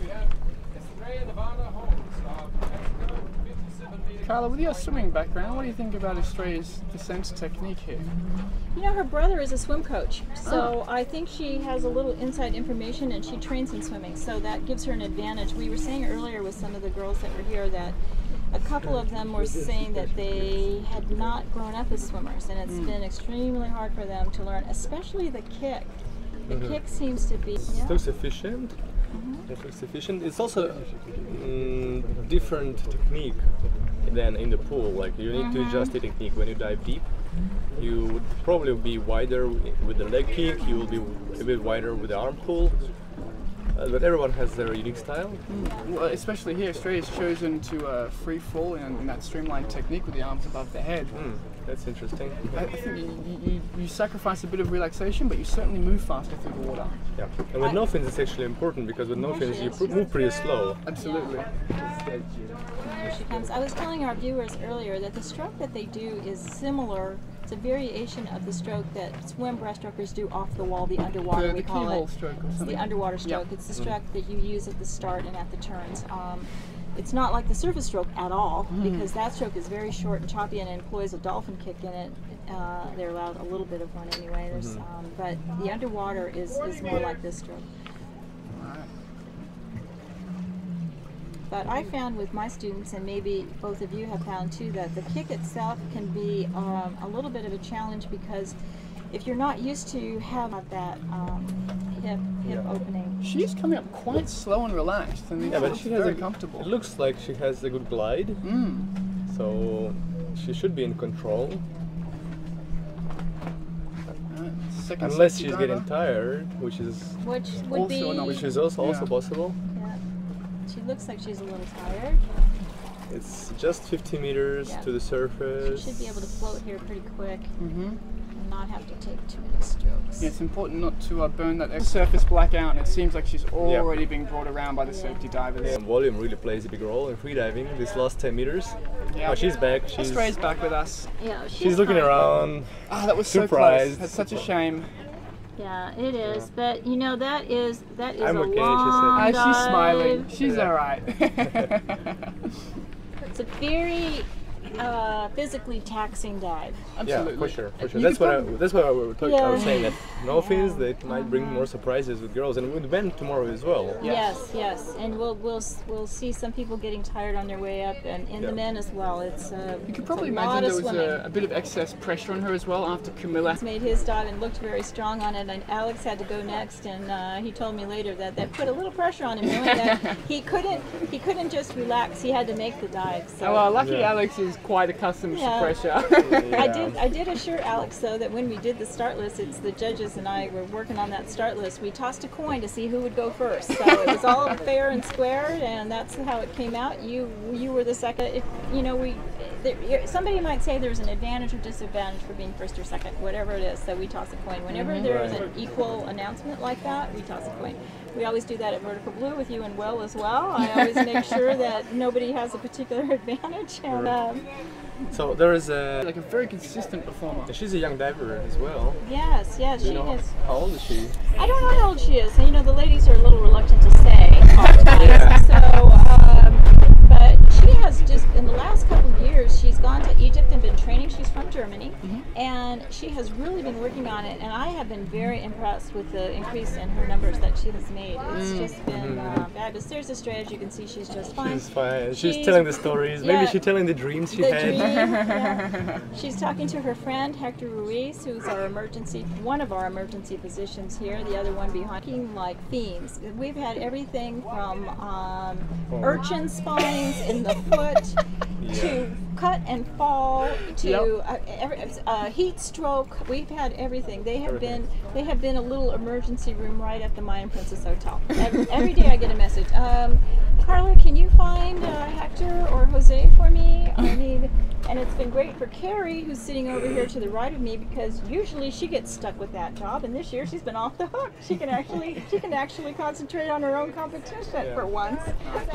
Carla, with your swimming background, what do you think about Australia's descent technique here? You know, her brother is a swim coach, so I think she has a little inside information, and she trains in swimming, so that gives her an advantage. We were saying earlier with some of the girls that were here that a couple of them were saying that they had not grown up as swimmers, and it's been extremely hard for them to learn, especially the kick. The kick seems to be... It looks efficient. It looks efficient. It's also different technique than in the pool. Like you need to adjust the technique when you dive deep. You would probably be wider with the leg kick. You will be a bit wider with the arm pull. But everyone has their unique style. Well, especially here, Australia's chosen to free fall in that streamlined technique with the arms above the head. That's interesting. I think you sacrifice a bit of relaxation, but you certainly move faster through the water. Yeah, and with no fins it's actually important, because with no fins you move pretty slow. Absolutely. Here she comes. I was telling our viewers earlier that the stroke that they do is similar. It's a variation of the stroke that swim breaststrokers do off the wall, the underwater, we call it. Stroke or it's something. the underwater stroke. It's the stroke that you use at the start and at the turns. It's not like the surface stroke at all, because that stroke is very short and choppy and employs a dolphin kick in it. They're allowed a little bit of one anyway. There's, but the underwater is more like this stroke. But I found with my students, and maybe both of you have found too, that the kick itself can be a little bit of a challenge, because if you're not used to have that hip opening. She's coming up quite slow and relaxed, and but she has very comfortable. It looks like she has a good glide, so she should be in control. Unless she's getting tired, which is also possible. She looks like she's a little tired. It's just 50 meters to the surface. She should be able to float here pretty quick and not have to take too many strokes. Yeah, it's important not to burn that surface blackout, and it seems like she's already being brought around by the safety divers. Yeah, volume really plays a big role in freediving. These last 10 meters. Yeah, she's back. Australia's back with us. Yeah, she's looking around. Ah, that was surprised. So close. That's such a shame. Yeah, it is. But you know, that is I'm a okay, long dive. She's smiling. She's all right. It's a very physically taxing dive. Absolutely. Yeah, for sure. That's what I was saying, that no fins, they might bring more surprises with girls, and with men tomorrow as well. Yes, and we'll see some people getting tired on their way up, and in the men as well. It's you could probably imagine there was a bit of excess pressure on her as well after Camila. He's made his dive and looked very strong on it, and Alex had to go next, and he told me later that put a little pressure on him, knowing that he couldn't just relax. He had to make the dive. So. Oh, well, lucky Alex is quite accustomed to pressure. I did assure Alex though that when we did the start list, it's the judges and I were working on that start list. We tossed a coin to see who would go first. So it was all fair and square, and that's how it came out. You were the second. Somebody might say there's an advantage or disadvantage for being first or second, whatever it is. So we toss a coin. Whenever there is an equal announcement like that, we toss a coin. We always do that at Vertical Blue with you and Will as well. I always make sure that nobody has a particular advantage. And, so there is a very consistent performer. She's a young diver as well. Yes, she is. How old is she? I don't know how old she is. You know, the ladies are a little reluctant to say. But she has just, in the last couple of years, she's gone to Egypt and been training. She's from Germany, and she has really been working on it, and I have been very impressed with the increase in her numbers that she has made. It's just been fabulous. There's Estrella, as you can see, she's just fine. She's fine. She's telling the stories. Maybe she's telling the dreams she had. She's talking to her friend, Hector Ruiz, who's one of our emergency physicians here, the other one behind, like themes. We've had everything from urchin spines in the foot to cut and fall to heat stroke. We've had everything. They have been a little emergency room right at the Mayan Princess Hotel. Every day I get a message. Carla, can you find Hector or Jose for me? I need. And it's been great for Carrie, who's sitting over here to the right of me, because usually she gets stuck with that job, and this year she's been off the hook. She can actually concentrate on her own competition for once.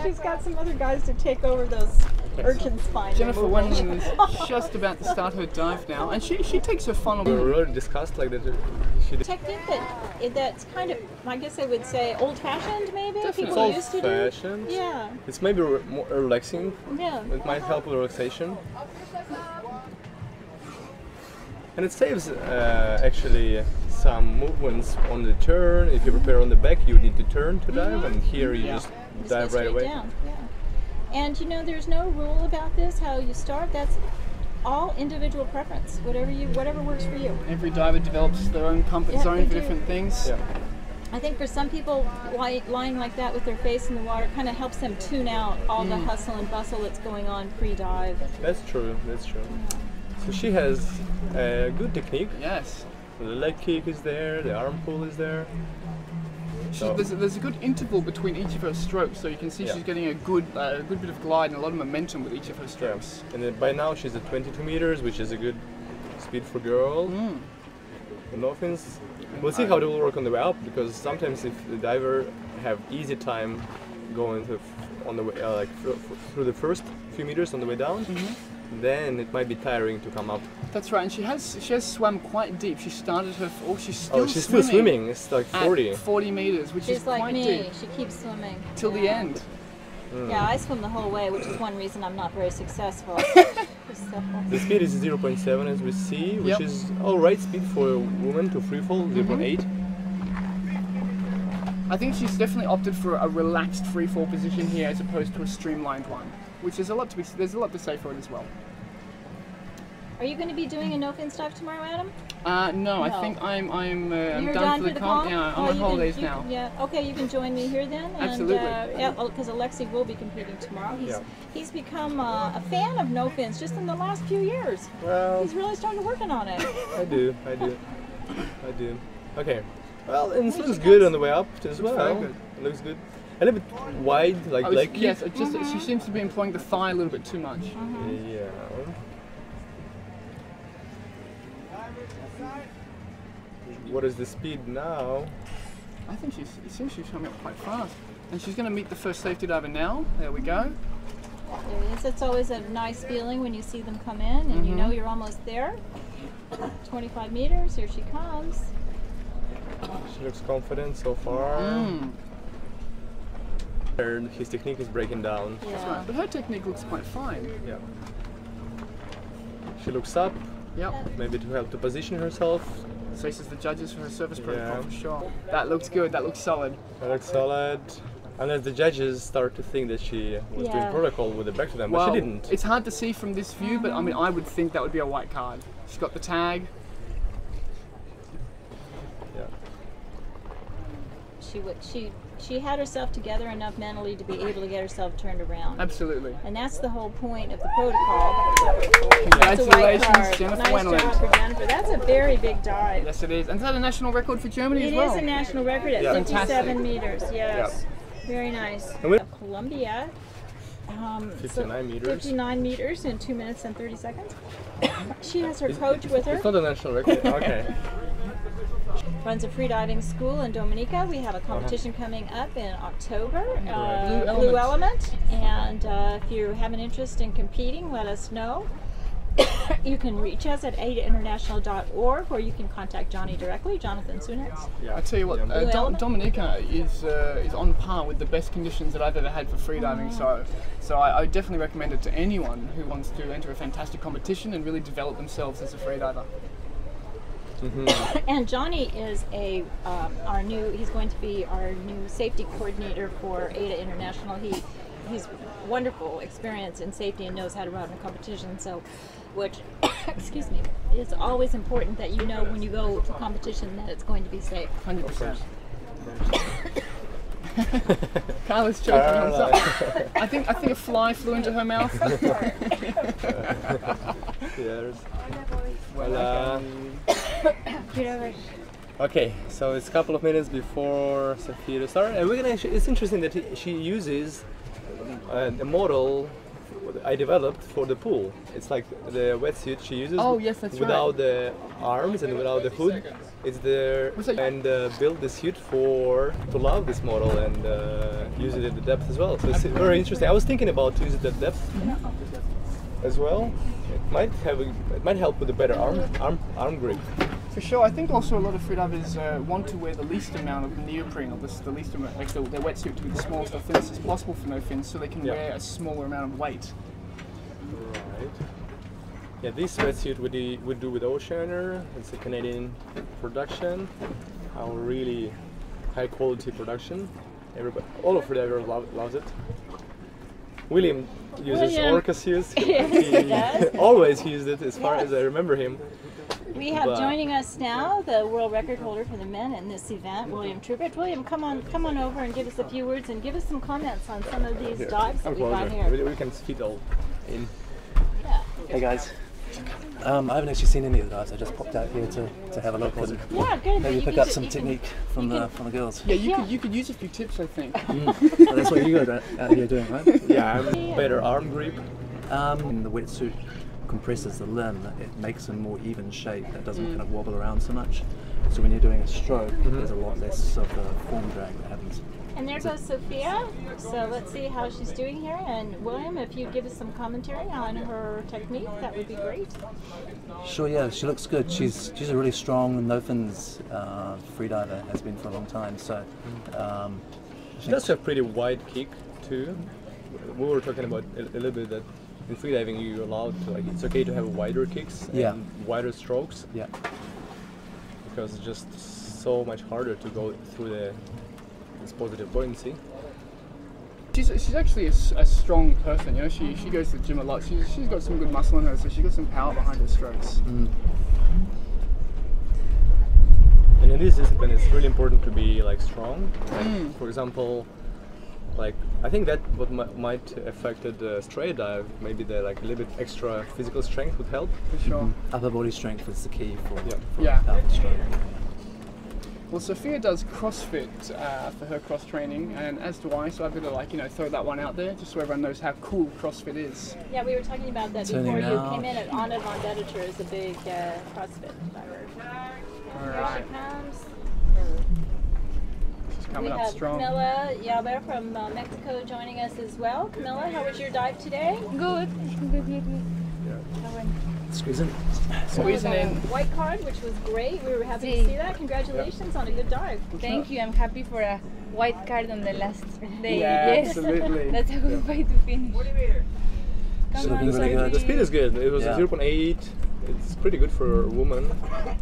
She's got some other guys to take over those urchin spine. Jennifer Wenman is just about to start her dive now, and she takes her funnel. We already discussed like that. Technique that's kind of, I guess I would say, old-fashioned maybe. Definitely. People used to do. Old-fashioned. Yeah. It's maybe more relaxing. Yeah. It might help with relaxation. And it saves actually some movements on the turn. If you prepare on the back, you need to turn to dive, and here you just dive right away. Down. Yeah. And you know, there's no rule about this, how you start. That's all individual preference, whatever works for you. Every diver develops their own comfort zone for different things. Yeah. I think for some people, lying like that with their face in the water kind of helps them tune out all the hustle and bustle that's going on pre-dive. That's true, that's true. So she has a good technique. Yes. The leg kick is there, the arm pull is there. So There's a good interval between each of her strokes, so you can see she's getting a good bit of glide and a lot of momentum with each of her strokes. Yeah. And then by now she's at 22 meters, which is a good speed for girl. The dolphins. We'll see how it will work on the way up, because sometimes if the diver have easy time going on the way, through the first few meters on the way down, then it might be tiring to come up. That's right, and she has swam quite deep. She started her. She's still swimming. It's like 40. At 40 meters, which She's is like quite me. deep. She keeps swimming Till the end. Yeah, I swim the whole way, which is one reason I'm not very successful. The speed is 0.7 as we see, which is alright speed for a woman to freefall, 0.8. I think she's definitely opted for a relaxed freefall position here as opposed to a streamlined one, which is there's a lot to say for it as well. Are you going to be doing a no-fins dive tomorrow, Adam? No, I think I'm done for the comp. Yeah, I'm on holidays now. Yeah, okay, you can join me here then. Absolutely. Because Alexi will be competing tomorrow. He's become a fan of no-fins just in the last few years. Well, he's really started working on it. I do. Okay. Well, and it looks good on the way up as well. Very good. It looks good. A little bit wide, like leg kick. Yes, she seems to be employing the thigh a little bit too much. Yeah. What is the speed now? I think it seems she's coming up quite fast. And she's going to meet the first safety diver now. There we go. There is. It's always a nice feeling when you see them come in and you know you're almost there. 25 meters, here she comes. She looks confident so far. His technique is breaking down. Yeah. That's right. But her technique looks quite fine. Yeah. She looks up. Yep. Maybe to help to position herself. Faces the judges for her service protocol for sure. That looks good. That looks solid. That looks solid. Unless the judges start to think that she was doing protocol with it back to them, but she didn't. It's hard to see from this view, but I mean, I would think that would be a white card. She's got the tag. Yeah. She had herself together enough mentally to be able to get herself turned around. Absolutely. And that's the whole point of the protocol. Congratulations, Jennifer. Nice job for Jennifer. That's a very big dive. Yes, it is. And is that a national record for Germany as well? It is a national record at 57 meters. Yes. Very nice. Colombia. 59 meters. 59 meters in 2 minutes and 30 seconds. She has her coach with her. It's not a national record. Okay. Runs a freediving school in Dominica. We have a competition coming up in October, Blue Element. And if you have an interest in competing, let us know. You can reach us at AIDAinternational.org, or you can contact Johnny directly, Jonathan Sunitz. Yeah, I tell you what, Dominica is on par with the best conditions that I've ever had for freediving. So I definitely recommend it to anyone who wants to enter a fantastic competition and really develop themselves as a freediver. And Johnny is he's going to be our new safety coordinator for AIDA International. He's wonderful experience in safety and knows how to run a competition. So, which, excuse me, it's always important that you know when you go to competition that it's going to be safe. 100%. Carla's choking herself. I think a fly flew into her mouth. Yes. Okay, so it's a couple of minutes before Sophia to start, and it's interesting that she uses a model I developed for the pool. It's like the wetsuit she uses. Oh yes, that's without the arms and without the hood. It's there, and build the suit to love this model and use it at the depth as well. So it's very interesting. I was thinking about using it at depth as well. It might help with a better arm grip. For sure, I think also a lot of freedivers want to wear the least amount of neoprene, or the least amount, like their wetsuit to be the smallest or thinnest as possible for no fins, so they can wear a smaller amount of weight. Right. Yeah, this wetsuit we do with Oceaner. It's a Canadian production. Our really high quality production. All of freedivers loves it. William uses orca seals. Yes. He always used it as far as I remember him. We have joining us now the world record holder for the men in this event, William Trubert. William, come on over and give us a few words and give us some comments on some of these dives that we've got here. We can fit all in. Yeah. Hey guys. I haven't actually seen any of the dives. I just popped out here to have a look and maybe pick up some technique from the girls. Yeah, you could use a few tips, I think. Well, that's what you guys are out here doing, right? Yeah, better arm grip. The wetsuit compresses the limb. It makes a more even shape. That doesn't kind of wobble around so much. So when you're doing a stroke, there's a lot less of the form drag that happens. And there goes Sophia. So let's see how she's doing here. And William, if you give us some commentary on her technique, that would be great. Sure, yeah, she looks good. She's a really strong no fins freediver, has been for a long time. So she does have pretty wide kick too. We were talking about a little bit that in freediving you're allowed to, like, it's okay to have wider kicks and wider strokes. Yeah. Because it's just so much harder to go through this positive buoyancy. She's actually a strong person, you know. She goes to the gym a lot. She's got some good muscle in her, so she's got some power behind her strokes. And in this discipline, it's really important to be like strong. Like, for example, like I think that what might affected the straight dive, maybe the like a little bit extra physical strength would help. For sure. Upper body strength is the key for powerful stroke. Well, Sophia does CrossFit for her cross training, and as do I, so I've got to throw that one out there just so everyone knows how cool CrossFit is. Yeah, we were talking about that before you came in. Anna von Deditor is a big CrossFit diver. Alright. Here she comes. She's coming up strong. Camila Yalber from Mexico joining us as well. Camila, how was your dive today? Good. Squeezing. Squeezing in. White card, which was great. We were happy to see that. Congratulations on a good dive. Thank you. I'm happy for a white card on the last day. Yeah, yes. absolutely. That's a good way to finish. The speed is good. It was 0.8. It's pretty good for a woman.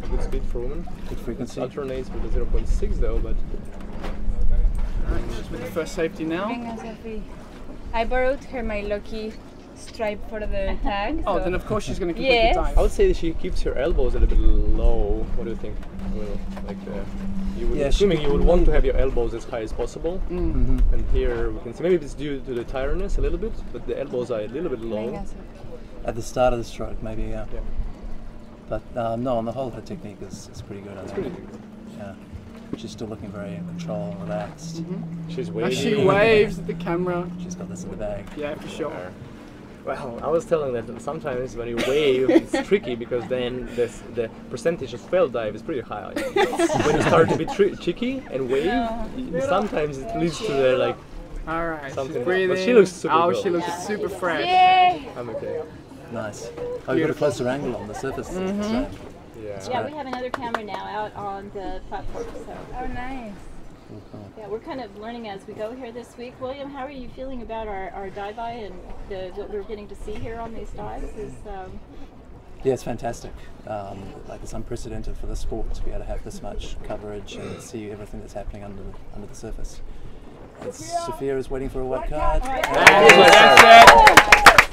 Good speed for a woman. Good frequency. It alternates with the 0.6 though, but. Alright, she's with the first safety now. Venga, Sophie. I borrowed her my lucky stripe for the tag. Oh, so. then of course she's going to complete the dive. I would say that she keeps her elbows a little bit low. What do you think? Assuming you would want to have your elbows as high as possible. And here we can see maybe it's due to the tiredness a little bit, but the elbows are a little bit low. At the start of the stroke, maybe, yeah. But no, on the whole, her technique is pretty good. I think. Pretty good. Yeah. She's still looking very in control and relaxed. She's waving. She waves at the camera. She's got this in the bag. Yeah, for sure. Well, I was telling that sometimes when you wave, it's tricky because then the percentage of failed dive is pretty high. When you start to be cheeky and wave, sometimes it leads to the Alright, something. breathing. But she looks super good. She looks super fresh. Yay! I'm okay. Nice. Oh, you've got a closer angle on the surface. So Yeah, we have another camera now out on the platform. So. Oh, nice. Yeah, we're kind of learning as we go here this week. William, how are you feeling about our dive-by and what we're getting to see here on these dives? Yeah, it's fantastic. It's unprecedented for the sport to be able to have this much coverage and see everything that's happening under the surface. Sophia is waiting for a white card.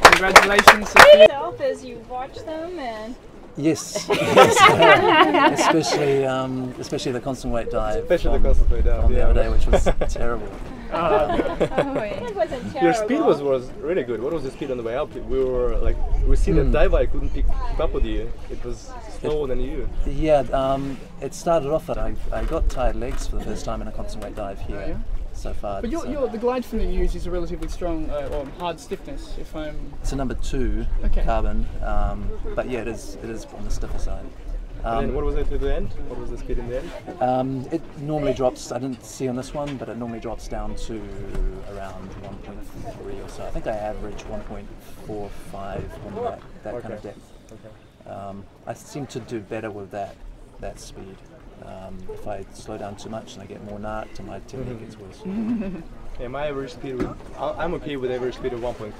Congratulations, Sophia. As you watch them and. Yes, especially the constant weight dive. Especially the constant weight dive on the other day, which was terrible. It wasn't terrible. Your speed was really good. What was the speed on the way up? We see the dive I couldn't pick up with you. It was slower than you. Yeah, it started off that I got tired legs for the first time in a constant weight dive here. Yeah. So far. But the glide fin that you use is a relatively strong or hard stiffness. It's a number 2 carbon, but yeah, it is on the stiffer side. And then what was it at the end? What was the speed in the end? It normally drops. I didn't see on this one, but it normally drops down to around 1.3 or so. I think I average 1.45 on that kind of depth. Okay. I seem to do better with that speed. If I slow down too much and I get more knocked, my technique gets worse. Yeah, my average speed, I'm okay with average speed of 1.3.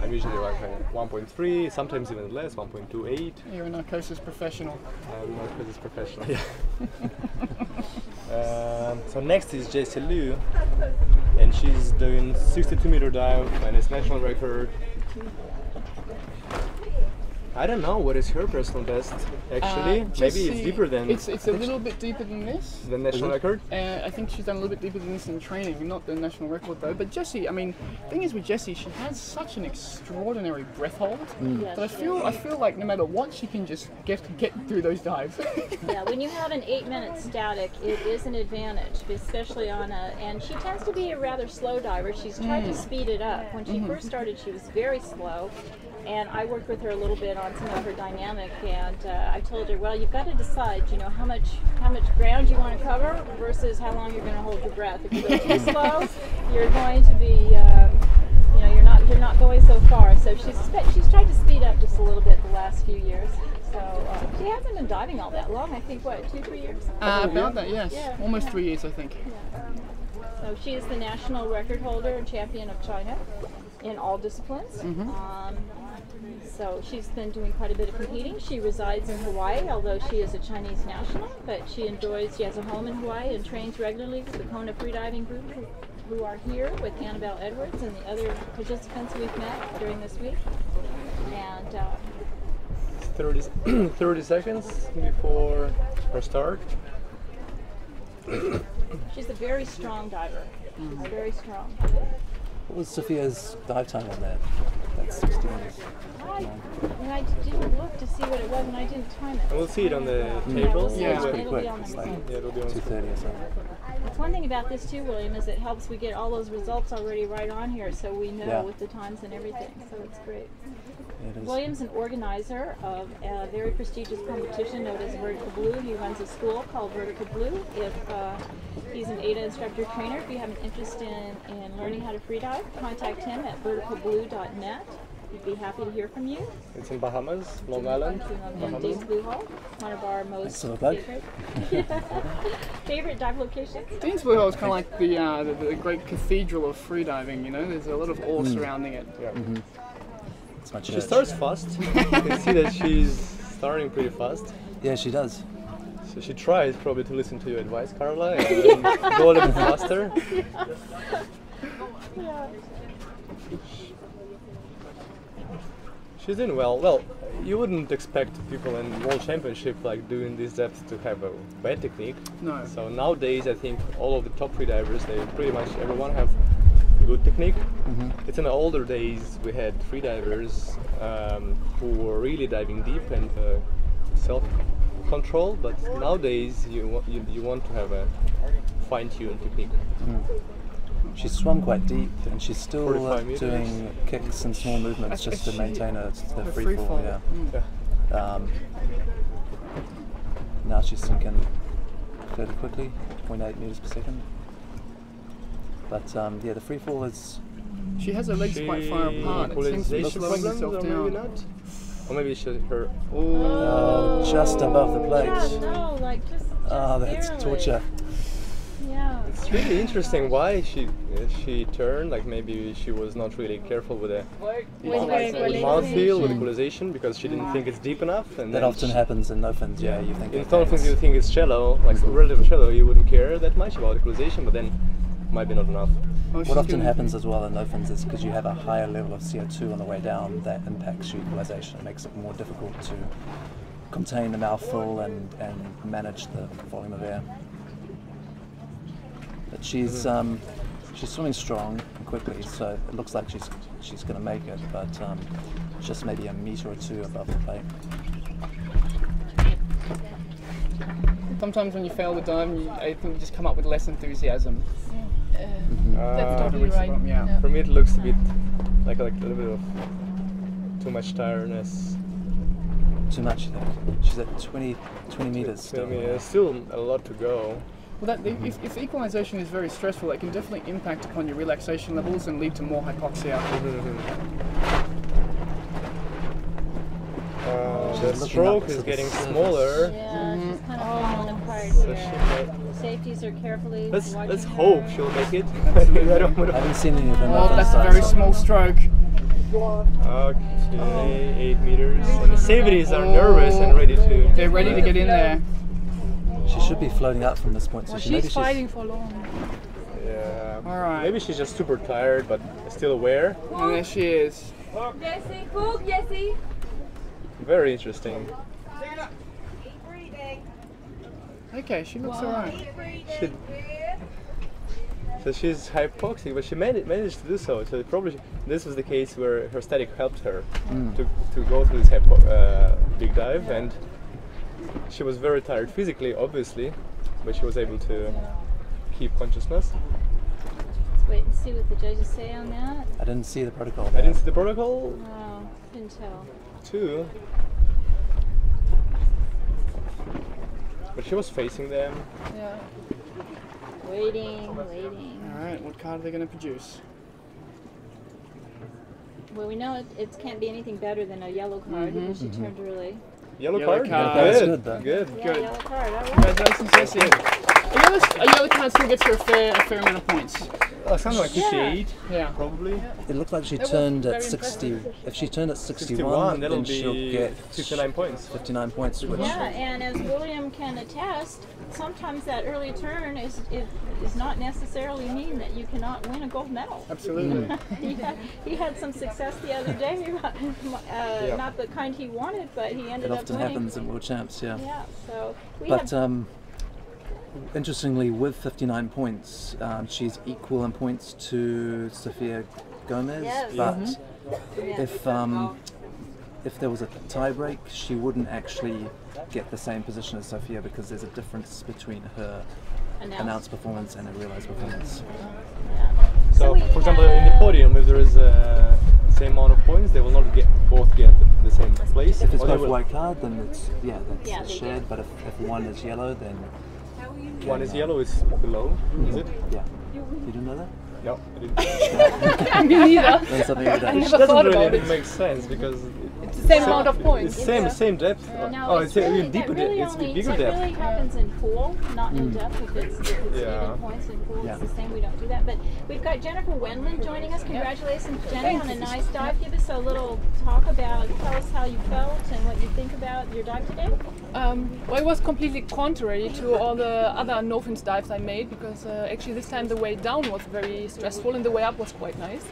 I'm usually like 1.3, sometimes even less, 1.28. You're a narcosis professional. I'm a narcosis professional, yeah. So next is Jessie, and she's doing 62-meter dive, and it's national record. I don't know what is her personal best, actually. Maybe it's deeper than... It's a little bit deeper than this. The national record? I think she's done a little bit deeper than this in training, not the national record though. But Jessie, I mean, the thing is with Jessie, she has such an extraordinary breath hold that I feel like no matter what, she can just get through those dives. Yeah, when you have an 8-minute static, it is an advantage, especially on a... And she tends to be a rather slow diver. She's tried to speed it up. When she first started, she was very slow. And I worked with her a little bit on some of her dynamic, and I told her, well, you've got to decide, you know, how much ground you want to cover versus how long you're going to hold your breath. If you go too slow, you're going to be, you know, you're not going so far. So she's tried to speed up just a little bit the last few years. So she hasn't been diving all that long. I think what, 2-3 years? About that, yes. Yeah. Almost 3 years, I think. Yeah. So she is the national record holder and champion of China in all disciplines. So she's been doing quite a bit of competing. She resides in Hawaii, although she is a Chinese national, but she has a home in Hawaii and trains regularly with the Kona Freediving group who are here with Annabelle Edwards and the other participants we've met during this week. And 30 seconds before our start. She's a very strong diver, very strong. What was Sophia's dive time on that? That's 60 minutes. I didn't look to see what it was, and I didn't time it. We'll see it on the table. Yeah, it's pretty quick. It'll be on the screen. Yeah, it'll be on 2:30 or something. One thing about this too, William, is it helps we get all those results already right on here, so we know with the times and everything. So it's great. Yeah, William's an organizer of a very prestigious competition known as Vertical Blue. He runs a school called Vertical Blue. If he's an AIDA instructor trainer, if you have an interest in learning how to freedive, contact him at verticalblue.net. We'd be happy to hear from you. It's in Bahamas, Long Island. In Dean's Blue Hall, one of our most favorite dive locations. Dean's Blue Hall is kind of like the great cathedral of freediving, you know, there's a lot of awe surrounding it. Yeah. She starts fast. You can see that she's starting pretty fast. Yeah, she does. So she tries probably to listen to your advice, Carla, and go a little bit faster. She's doing well. Well, you wouldn't expect people in World Championship like doing this depth to have a bad technique. No. So nowadays, I think all of the top freedivers, they pretty much everyone have good technique. It's in the older days we had freedivers who were really diving deep and self-control, but nowadays you want to have a fine-tuned technique. She's swum quite deep, and she's still 45 meters. doing kicks and small movements just to maintain her free fall. Now she's sinking fairly quickly, 0.8 meters per second. But yeah, the free fall is. She has her legs quite far apart. It seems to be slowing herself down. Maybe not. Or maybe her. Oh, just above the plate. Yeah, no, like just that's barely. torture. Yeah. It's really interesting why she turned. Like maybe she was not really careful with the mouth feel, with equalization, because she didn't think it's deep enough. And that often happens in no fins. Yeah, you think. In no fins you think it's shallow, like relatively shallow. You wouldn't care that much about equalization, but then might be not enough. What often happens as well in no fins is because you have a higher level of CO2 on the way down, that impacts your equalization. It makes it more difficult to contain the mouthful and manage the volume of air. But she's swimming strong and quickly, so it looks like she's going to make it, but just maybe a meter or two above the plate. Sometimes when you fail the dive, I think you just come up with less enthusiasm. That's totally right. Yeah. For me, it looks a bit like a little bit of too much tiredness. Too much, you think? She's at 20 meters still. There's still a lot to go. Well, if equalization is very stressful, it can definitely impact upon your relaxation levels and lead to more hypoxia. The stroke is getting smaller. Yeah, she's kind of falling apart here. Safeties are carefully watching let's her. hope she'll make it. I haven't seen any of them. Oh, that's a very small stroke. Okay, 8 meters. And the safeties are nervous and ready to... They're ready to get in there. She should be floating up from this point. So Well, she's fighting for long. Yeah, Yeah. All right. Maybe she's just super tired, but still aware. And there she is. Jessie, hook, Jessie. Very interesting. Okay, she looks alright. So she's hypoxic, but she managed to do so. So probably this was the case where her static helped her to go through this big dive, and she was very tired physically, obviously, but she was able to keep consciousness. Let's wait and see what the judges say on that. I didn't see the protocol. I didn't see the protocol. Oh, couldn't tell. Too. But she was facing them. Yeah. Waiting. Alright, what card are they going to produce? Well, we know it can't be anything better than a yellow card because she turned early. Yellow card? That's good, though. Good. Yeah, yellow card. All right. Congratulations, Jessie. A yellow card still gets her a fair amount of points. Something like 58, yeah, probably. It looked like she turned at 60. If she turned at 61, that'll then be she'll get 59 points. 59 points, which Yeah, and as William can attest, sometimes that early turn is not necessarily mean that you cannot win a gold medal. Absolutely. He had some success the other day, not the kind he wanted, but he ended up winning. it often happens in World Champs, yeah. Yeah, so interestingly, with 59 points, she's equal in points to Sophia Gomez, yes. but if there was a tie break, she wouldn't actually get the same position as Sophia because there's a difference between her announced performance and her realized performance. So, for example, in the podium, if there is the same amount of points, they will not both get the same place. If it's both white card, then it's shared. But if one is yellow, then one is yellow is below. Is it? Yeah. You didn't know that? No, I didn't. Me neither. That's something like that. I never thought about it. It makes sense because it's the same amount of points. It's same depth. No, it's really, even deeper. Really it's only, bigger it depth. really happens in pool, not in depth. If it's even points in pool, it's the same. We don't do that. But we've got Jennifer Wendland joining us. Congratulations, Jenny, on a nice dive. Give us a little talk about. Tell us how you felt and what you think about your dive today. Well, it was completely contrary to all the other no-fins dives I made because actually this time the way down was very stressful and the way up was quite nice.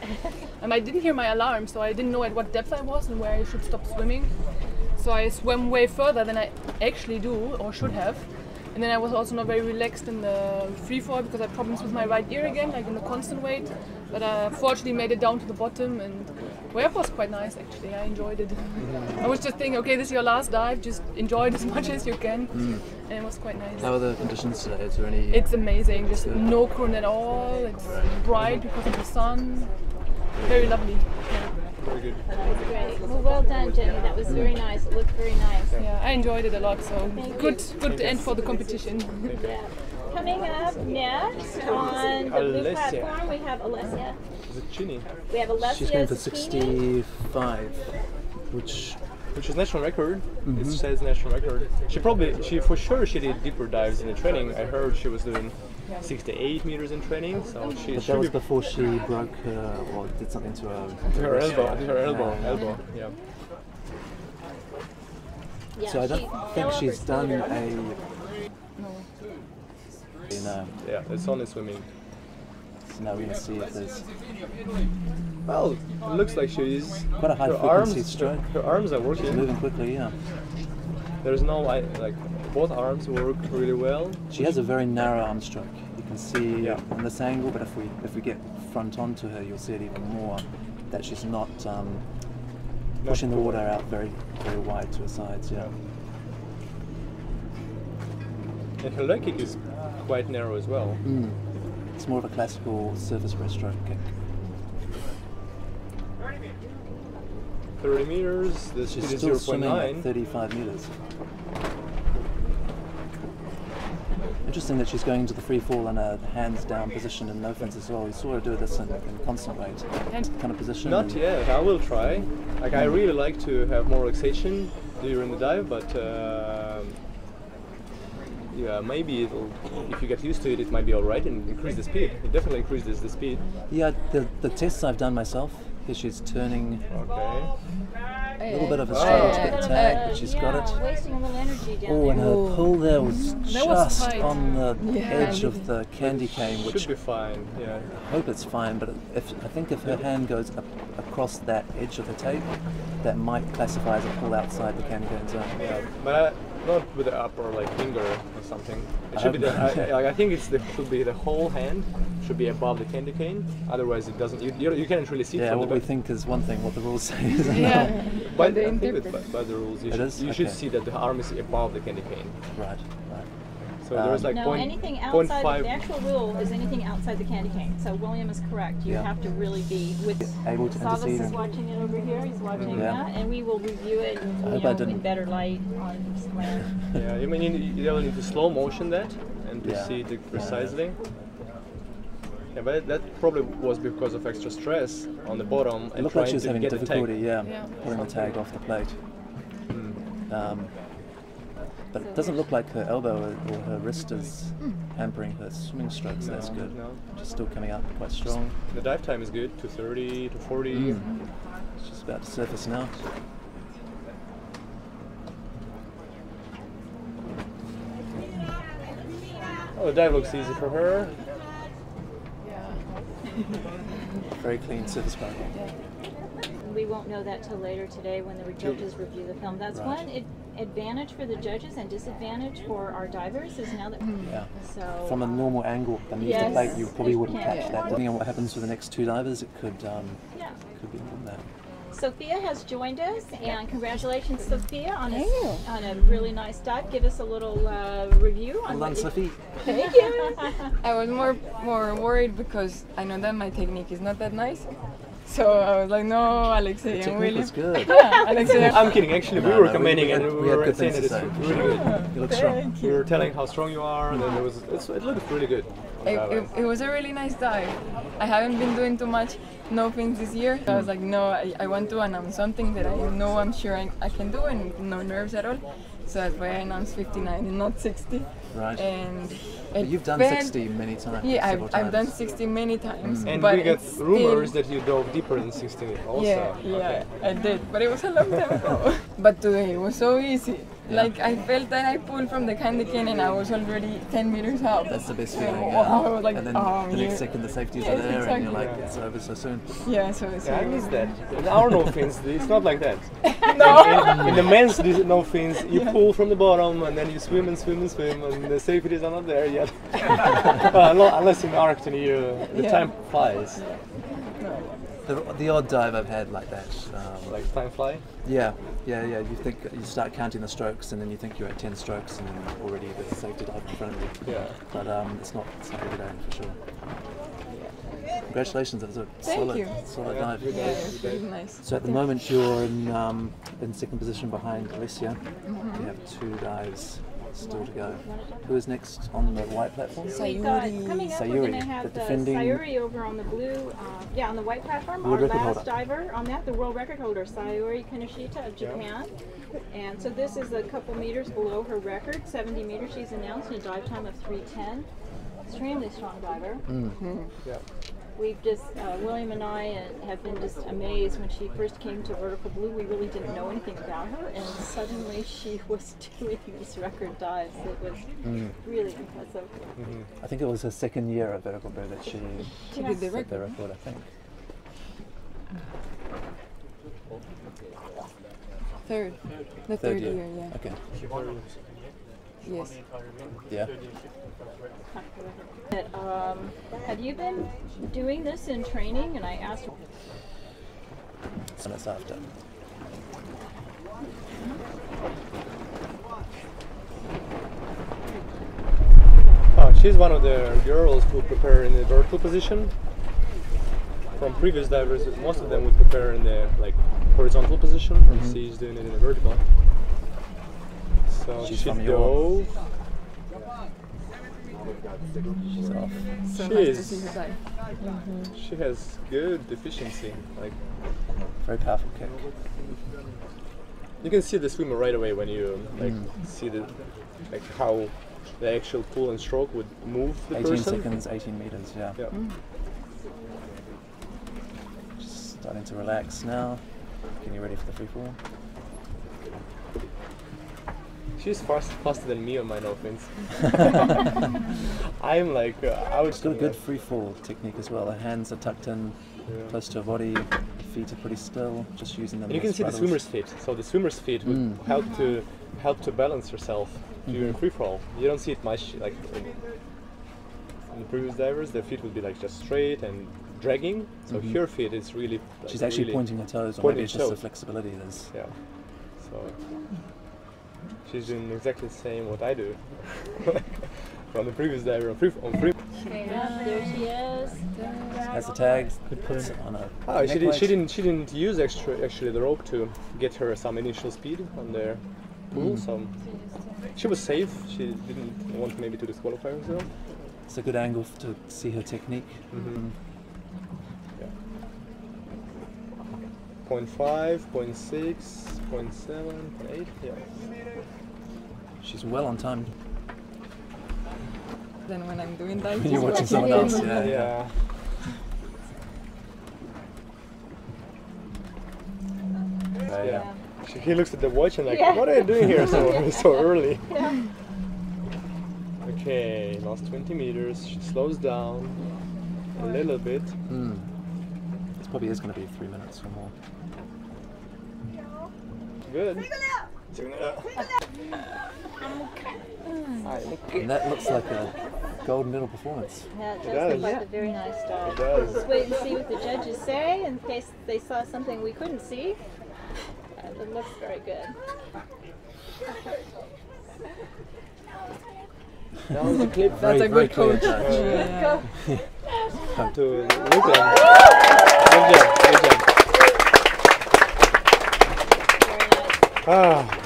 I didn't hear my alarm, so I didn't know at what depth I was and where I should stop swimming. So I swam way further than I actually do or should have. And then I was also not very relaxed in the free fall because I had problems with my right ear again, like in the constant weight. But I fortunately made it down to the bottom and way up was quite nice actually. I enjoyed it. I was just thinking, okay, this is your last dive, just enjoy it as much as you can. And it was quite nice. How are the conditions today? Is there any? It's amazing, just no current at all. It's bright because of the sun. Very lovely. Yeah. Very good. That was great. Well done, Jenny. That was very nice. It looked very nice. Yeah, I enjoyed it a lot. So good end for the competition. Yeah. Coming up next on the blue platform, we have Alessia. Is it Chini? We have Alessia. She's going for 65, which is national record. It says national record. She for sure did deeper dives in the training. I heard she was doing 6 to 8 meters in training. So she. But that was before she broke her or did something to her elbow. Yeah. So I don't think she's done a. Yeah, it's only swimming. So now we're going to see if there's. Well, it looks like she is. Quite a high frequency stroke. Her arms are working. She's moving quickly, yeah. There's no both arms work really well. She has a very narrow arm stroke. You can see on this angle, but if we get front onto her, you'll see it even more. That she's not pushing the water out very very wide to her sides. Yeah. And her leg kick is quite narrow as well. It's more of a classical surface breaststroke kick. 30 meters, the speed She's is still swimming 0.9. at 35 meters. Interesting that she's going into the free fall in a hands down position in no fins as well. We saw her do this in constant weight kind of position. Not yet, I will try. I really like to have more relaxation during the dive, but yeah, maybe if you get used to it, it might be alright and increase the speed. It definitely increases the speed. Yeah, the tests I've done myself, here she's turning. Okay. A little bit of a struggle to get the tag, but she's got it. Wasting a little energy down Oh, and there. her pull there was just tight. on the edge of the candy cane, which should be fine. Yeah. I hope it's fine, but I think if her hand goes up across that edge of the tape, that might classify as a pull outside the candy cane zone. Yeah, but not with the upper like finger or something. It should be I think should be the whole hand should be above the candy cane. Otherwise, it doesn't. You can't really see. Yeah, from what the we back. think is one thing. What the rules say is Yeah. another. By the rules, you should Okay. see that the arm is above the candy cane. Right. So there's like no, anything outside the actual rule is anything outside the candy cane. So William is correct. You have to really be with. Able to Savas intercede. is watching it over here. He's watching that, and we will review it in better light on land. Yeah, you mean you need to slow motion that and to see it precisely. Yeah, but that probably was because of extra stress on the bottom It and looked like trying she was to having get difficulty, the tag. pulling the tag off the plate. But it doesn't look like her elbow or her wrist is hampering her swimming strokes. That's good. No. She's still coming up quite strong. The dive time is good, 2:30 to 40. She's about to surface now. Oh, the dive looks easy for her. Very clean surface bar. We won't know that till later today when the judges review the film. That's one advantage for the judges and disadvantage for our divers is now that. So From a normal angle beneath the plate, you probably wouldn't catch that. Depending on what happens with the next two divers, it could be more than that. Sophia has joined us, and congratulations, Sophia, on a really nice dive. Give us a little review on Well done, Sophie. Thank you. I was more worried because I know that my technique is not that nice. So I was like, no, Alexei and William. Was good. Yeah, Alexei. I'm kidding. Actually, we were commenting and we were good saying things that to it's say. really good. You look strong. We were telling how strong you are, and then it looked really good. It was a really nice dive. I haven't been doing too much no fins this year. So I was like, no, I want to announce something that I know I'm sure I can do and no nerves at all. So that's why I announced 59 and not 60. Right. And But you've done 60 many times. Yeah, several I've done times. 60 many times. And but we got it's rumors still, that you dove deeper than 60 also. Yeah, I did, but it was a long time ago. But today it was so easy. Like I felt that I pulled from the candy cane and I was already 10 meters out. That's the best feeling. I was like, and then oh, the next second the safeties are there and you're like, it's over so soon. Yeah, so it's I miss that. In our no fins, it's not like that. No. In the men's no fins, you pull from the bottom and then you swim and swim and swim, and the safeties are not there yet. Unless in Arctic, the time flies. The odd dive I've had like that. Like time fly? Yeah. You think you start counting the strokes and then you think you're at 10 strokes and then already there's a safety dive in front of you. Yeah. But it's not every day for sure. Congratulations, that was a solid dive. Yeah, it was really nice. So at the moment you're in second position behind Alicia. You have 2 dives still to go. Who is next on the white platform? We've got coming up. We're going to have the defending. Sayuri over on the blue, on the white platform. World Our record last holder. diver on that, the world record holder, Sayuri Kaneshita of Japan. And so this is a couple meters below her record, 70 meters. She's announced in a dive time of 3:10. Extremely strong diver. Yeah. We've just, William and I have been just amazed when she first came to Vertical Blue. We really didn't know anything about her, and suddenly she was doing these record dives. It was really impressive. I think it was her second year at Vertical Blue that she did the set the record, I think. Third. The third year, yeah. Okay. Yes. Yeah. Have you been doing this in training? And I asked. So that's after. She's one of the girls who prepare in the vertical position. From previous divers, most of them would prepare in the horizontal position. She's doing it in the vertical. So She's she from dove. She's off. So nice to see her dive. She has good efficiency. Very powerful kick. You can see the swimmer right away when you see how the actual pull and stroke would move the 18 person. seconds, 18 meters, yeah. Yeah. Just starting to relax now. getting you ready for the free fall. She's faster than me on my no fins. I'm like, I would. She's got a good free fall technique as well. Her hands are tucked in close to her body. Her feet are pretty still. Just using them. And you can see the swimmer's feet. So the swimmer's feet would help to balance yourself during free fall. You don't see it much like in the previous divers. Their feet would be like just straight and dragging. So her feet is really. Like, she's actually really pointing her toes, or maybe it's just the flexibility. Yeah. So. She's doing exactly the same what I do. From the previous diver on free. There she is. Has the tags. Puts it on a. Oh, she didn't use actually the rope to get her some initial speed on the pool. So she was safe. She didn't want maybe to disqualify herself. It's a good angle to see her technique. 0.5, 0.6, 0.7, 0.8, yeah. She's well on time. Then when I'm doing that, you're watching someone else, yeah. Yeah. He looks at the watch and like, what are you doing here so early? Yeah. Okay, last 20 meters. She slows down a little bit. This probably is going to be 3 minutes or more. Good. And that looks like a gold medal performance. Yeah, it does look like a very nice dive. It does. Let's wait and see what the judges say in case they saw something we couldn't see. It looks very good. That was a clip. That's a good coach. To look at. Good job.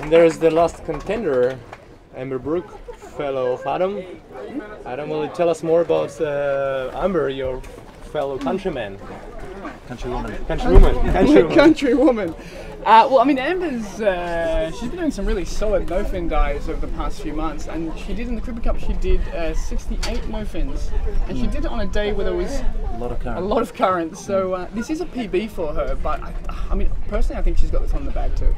And there's the last contender, Amber Brook, fellow of Adam. Adam, will you tell us more about Amber, your fellow countryman? Countrywoman. Well, I mean, Amber's she's been doing some really solid no-fin dives over the past few months, and she did in the Cooper Cup. She did 68 no-fins, and she did it on a day where there was a lot of current. So this is a PB for her, but I mean, personally, I think she's got this on the bag too.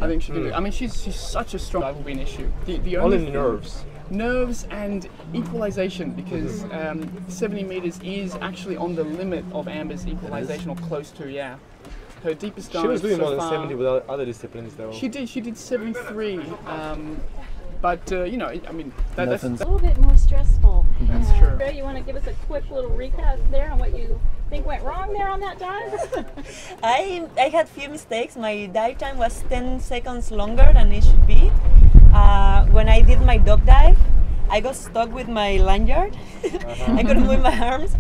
I think she can do it. I mean, she's such a strong dive will be an issue. The All only in nerves. Nerves and equalization, because 70 meters is actually on the limit of Amber's equalization, or close to, yeah. Her deepest dive. She was doing so more than far, 70 with other disciplines, though. She did 73. But you know, I mean, that's a little bit more stressful. That's true. You want to give us a quick little recap there on what you think went wrong there on that dive? I had few mistakes. My dive time was 10 seconds longer than it should be. When I did my dog dive, I got stuck with my lanyard. I couldn't move my arms,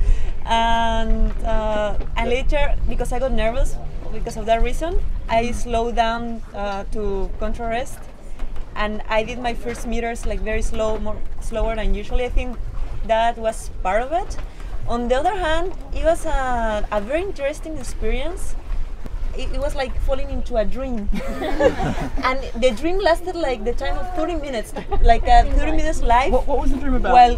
and later, because I got nervous because of that reason, I slowed down to control rest, and I did my first meters like very slow, slower than usually. I think that was part of it. On the other hand, it was a very interesting experience. It was like falling into a dream. And the dream lasted like the time of 30 minutes, like 30 minutes live. What was the dream about? Well,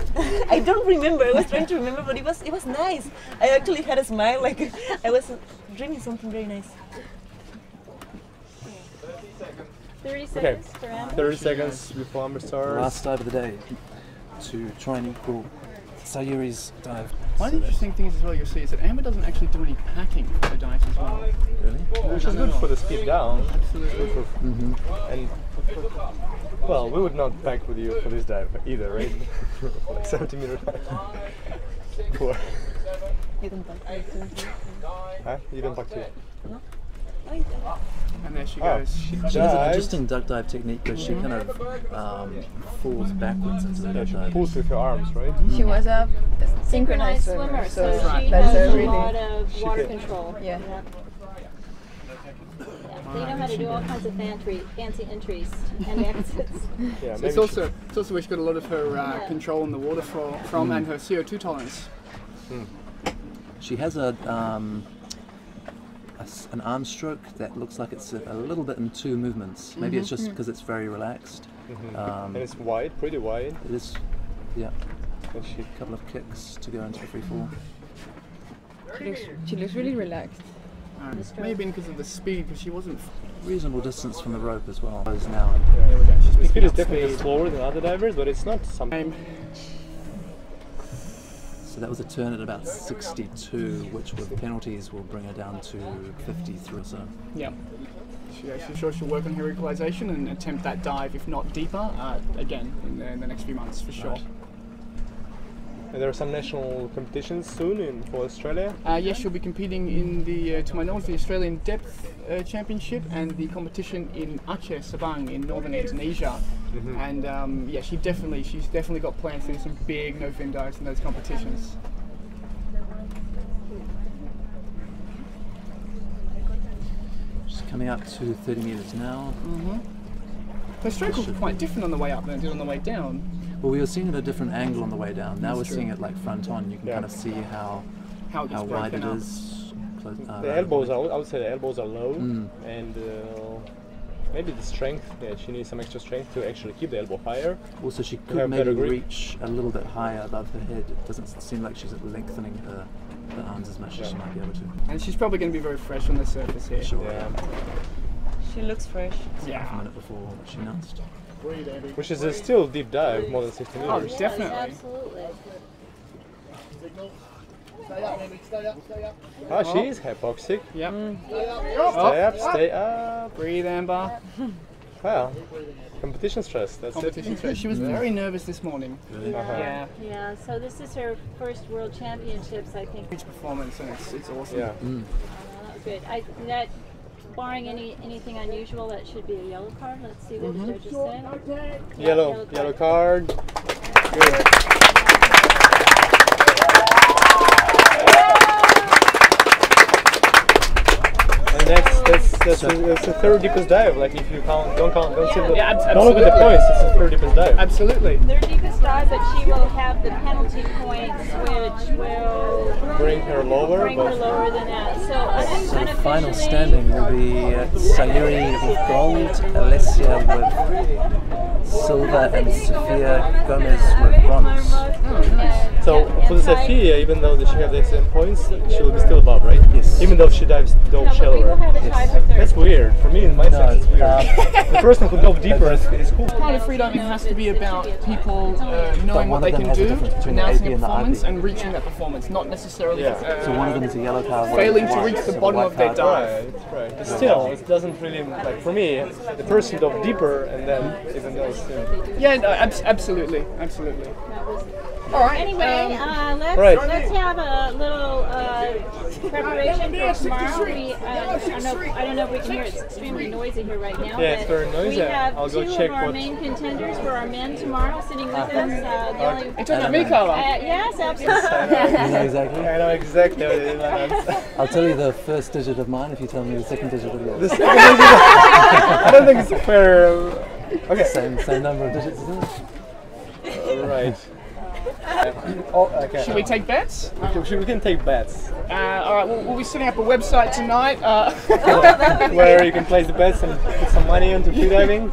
I don't remember. I was trying to remember, but it was nice. I actually had a smile, like I was dreaming something very nice. 30 seconds for Amber. 30 seconds before Amber starts. Last dive of the day to try and equal Sayuri's dive. One interesting thing is as well, you'll see, is that Amber doesn't actually do any packing for her dives as well. Really? Which is good for the speed down. Absolutely. And well, we would not pack with you for this dive either, right? Like 70 meter dive. Poor. You don't pack too. Huh? You don't pack too? No. And there she goes. She has an interesting duck dive technique where she kind of falls backwards into the duck dive. Pulls with her arms, right? She was a synchronized swimmer, so she that's has a really lot of water can. control. Yeah. They know how to do all kinds of fancy entries and exits. Yeah, It's also where she got a lot of her control in the water from and her CO2 tolerance. She has an arm stroke that looks like it's a little bit in two movements. Maybe it's just because it's very relaxed. And it's wide, pretty wide. It is, yeah. And A couple of kicks to go into the free fall. She looks really relaxed. Maybe because of the speed, because she wasn't reasonable distance from the rope as well. Is now. There we go. The speed is definitely slower than other divers, but it's not something. So that was a turn at about 62, which with penalties will bring her down to 53. So. Yeah. She's sure she'll work on her equalization and attempt that dive, if not deeper, again in the next few months for sure. Right. And there are some national competitions soon for Australia? Yes, she'll be competing in the, to my knowledge, the Australian Depth Championship and the competition in Aceh, Sabang in northern Indonesia. And yeah, she's definitely got plans to do some big no-fin dives in those competitions. She's coming up to 30 metres now. Her stroke was quite different on the way up than it did on the way down. Well, we were seeing it at a different angle on the way down. Now we're seeing it like front on. You can kind of see how wide it is. The elbows, I would say the elbows are low, and maybe the strength. Yeah, she needs some extra strength to actually keep the elbow higher. Also, she could maybe reach a little bit higher above her head. It doesn't seem like she's lengthening her arms as much as she might be able to. And she's probably going to be very fresh on the surface here. Sure. Yeah. She looks fresh. Yeah. A minute before she announced. Which is a still deep dive, more than 60 meters. Oh, definitely. Absolutely. Oh, she is hypoxic. Yep. Stay up, stay up. Breathe, Amber. Wow. Competition stress, that's Competition stress. She was very nervous this morning. Yeah. Yeah, so this is her first World Championships, I think. Huge performance, and it's awesome. Yeah. Good. Barring anything unusual, that should be a yellow card. Let's see what the judges said. Yellow card. Good. And that's the third deepest dive. Like if you don't see don't look at the points. It's the third deepest dive. Absolutely. Third deepest dive, but she will have the penalty points, which will bring her lower. Than that. So the final standing will be Sayuri with gold, Alessia with silver, and Sophia Gomez with bronze. Oh, nice. So for the Sophia, even though she has the same points, she will be still above, right? Yes. Even though she dives shallower. Yes. That's weird. For me, in my sense, it's weird. The person who dove deeper is cool. Part of freediving has to be about people knowing what they can do, announcing a performance, and reaching that performance, not necessarily so one of them is a yellow card, failing to reach the bottom of their dive. Right. But still, it doesn't really, like for me, the person dove deeper and then even though it's Yeah, no, absolutely. All right. Anyway, let's have a little preparation for tomorrow. I don't know if we can hear it. It's extremely noisy here right now. Yeah, it's very noisy. We have I'll go two check of our main contenders for our men tomorrow sitting with us. You're talking about me, Carla? Yes, absolutely. You know exactly? I know exactly what it is. I'll tell you the first digit of mine if you tell me the second digit of yours. The second digit? I don't think it's fair. Okay. Same number of digits, isn't it? Right. Okay. Should we take bets? We can take bets. All right, we'll be setting up a website tonight where you can place the bets and put some money into freediving.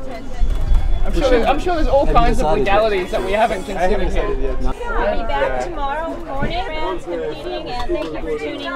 I'm sure there's all kinds of legalities that we haven't considered yet. We'll be back tomorrow morning, friends, competing, and thank you for tuning in.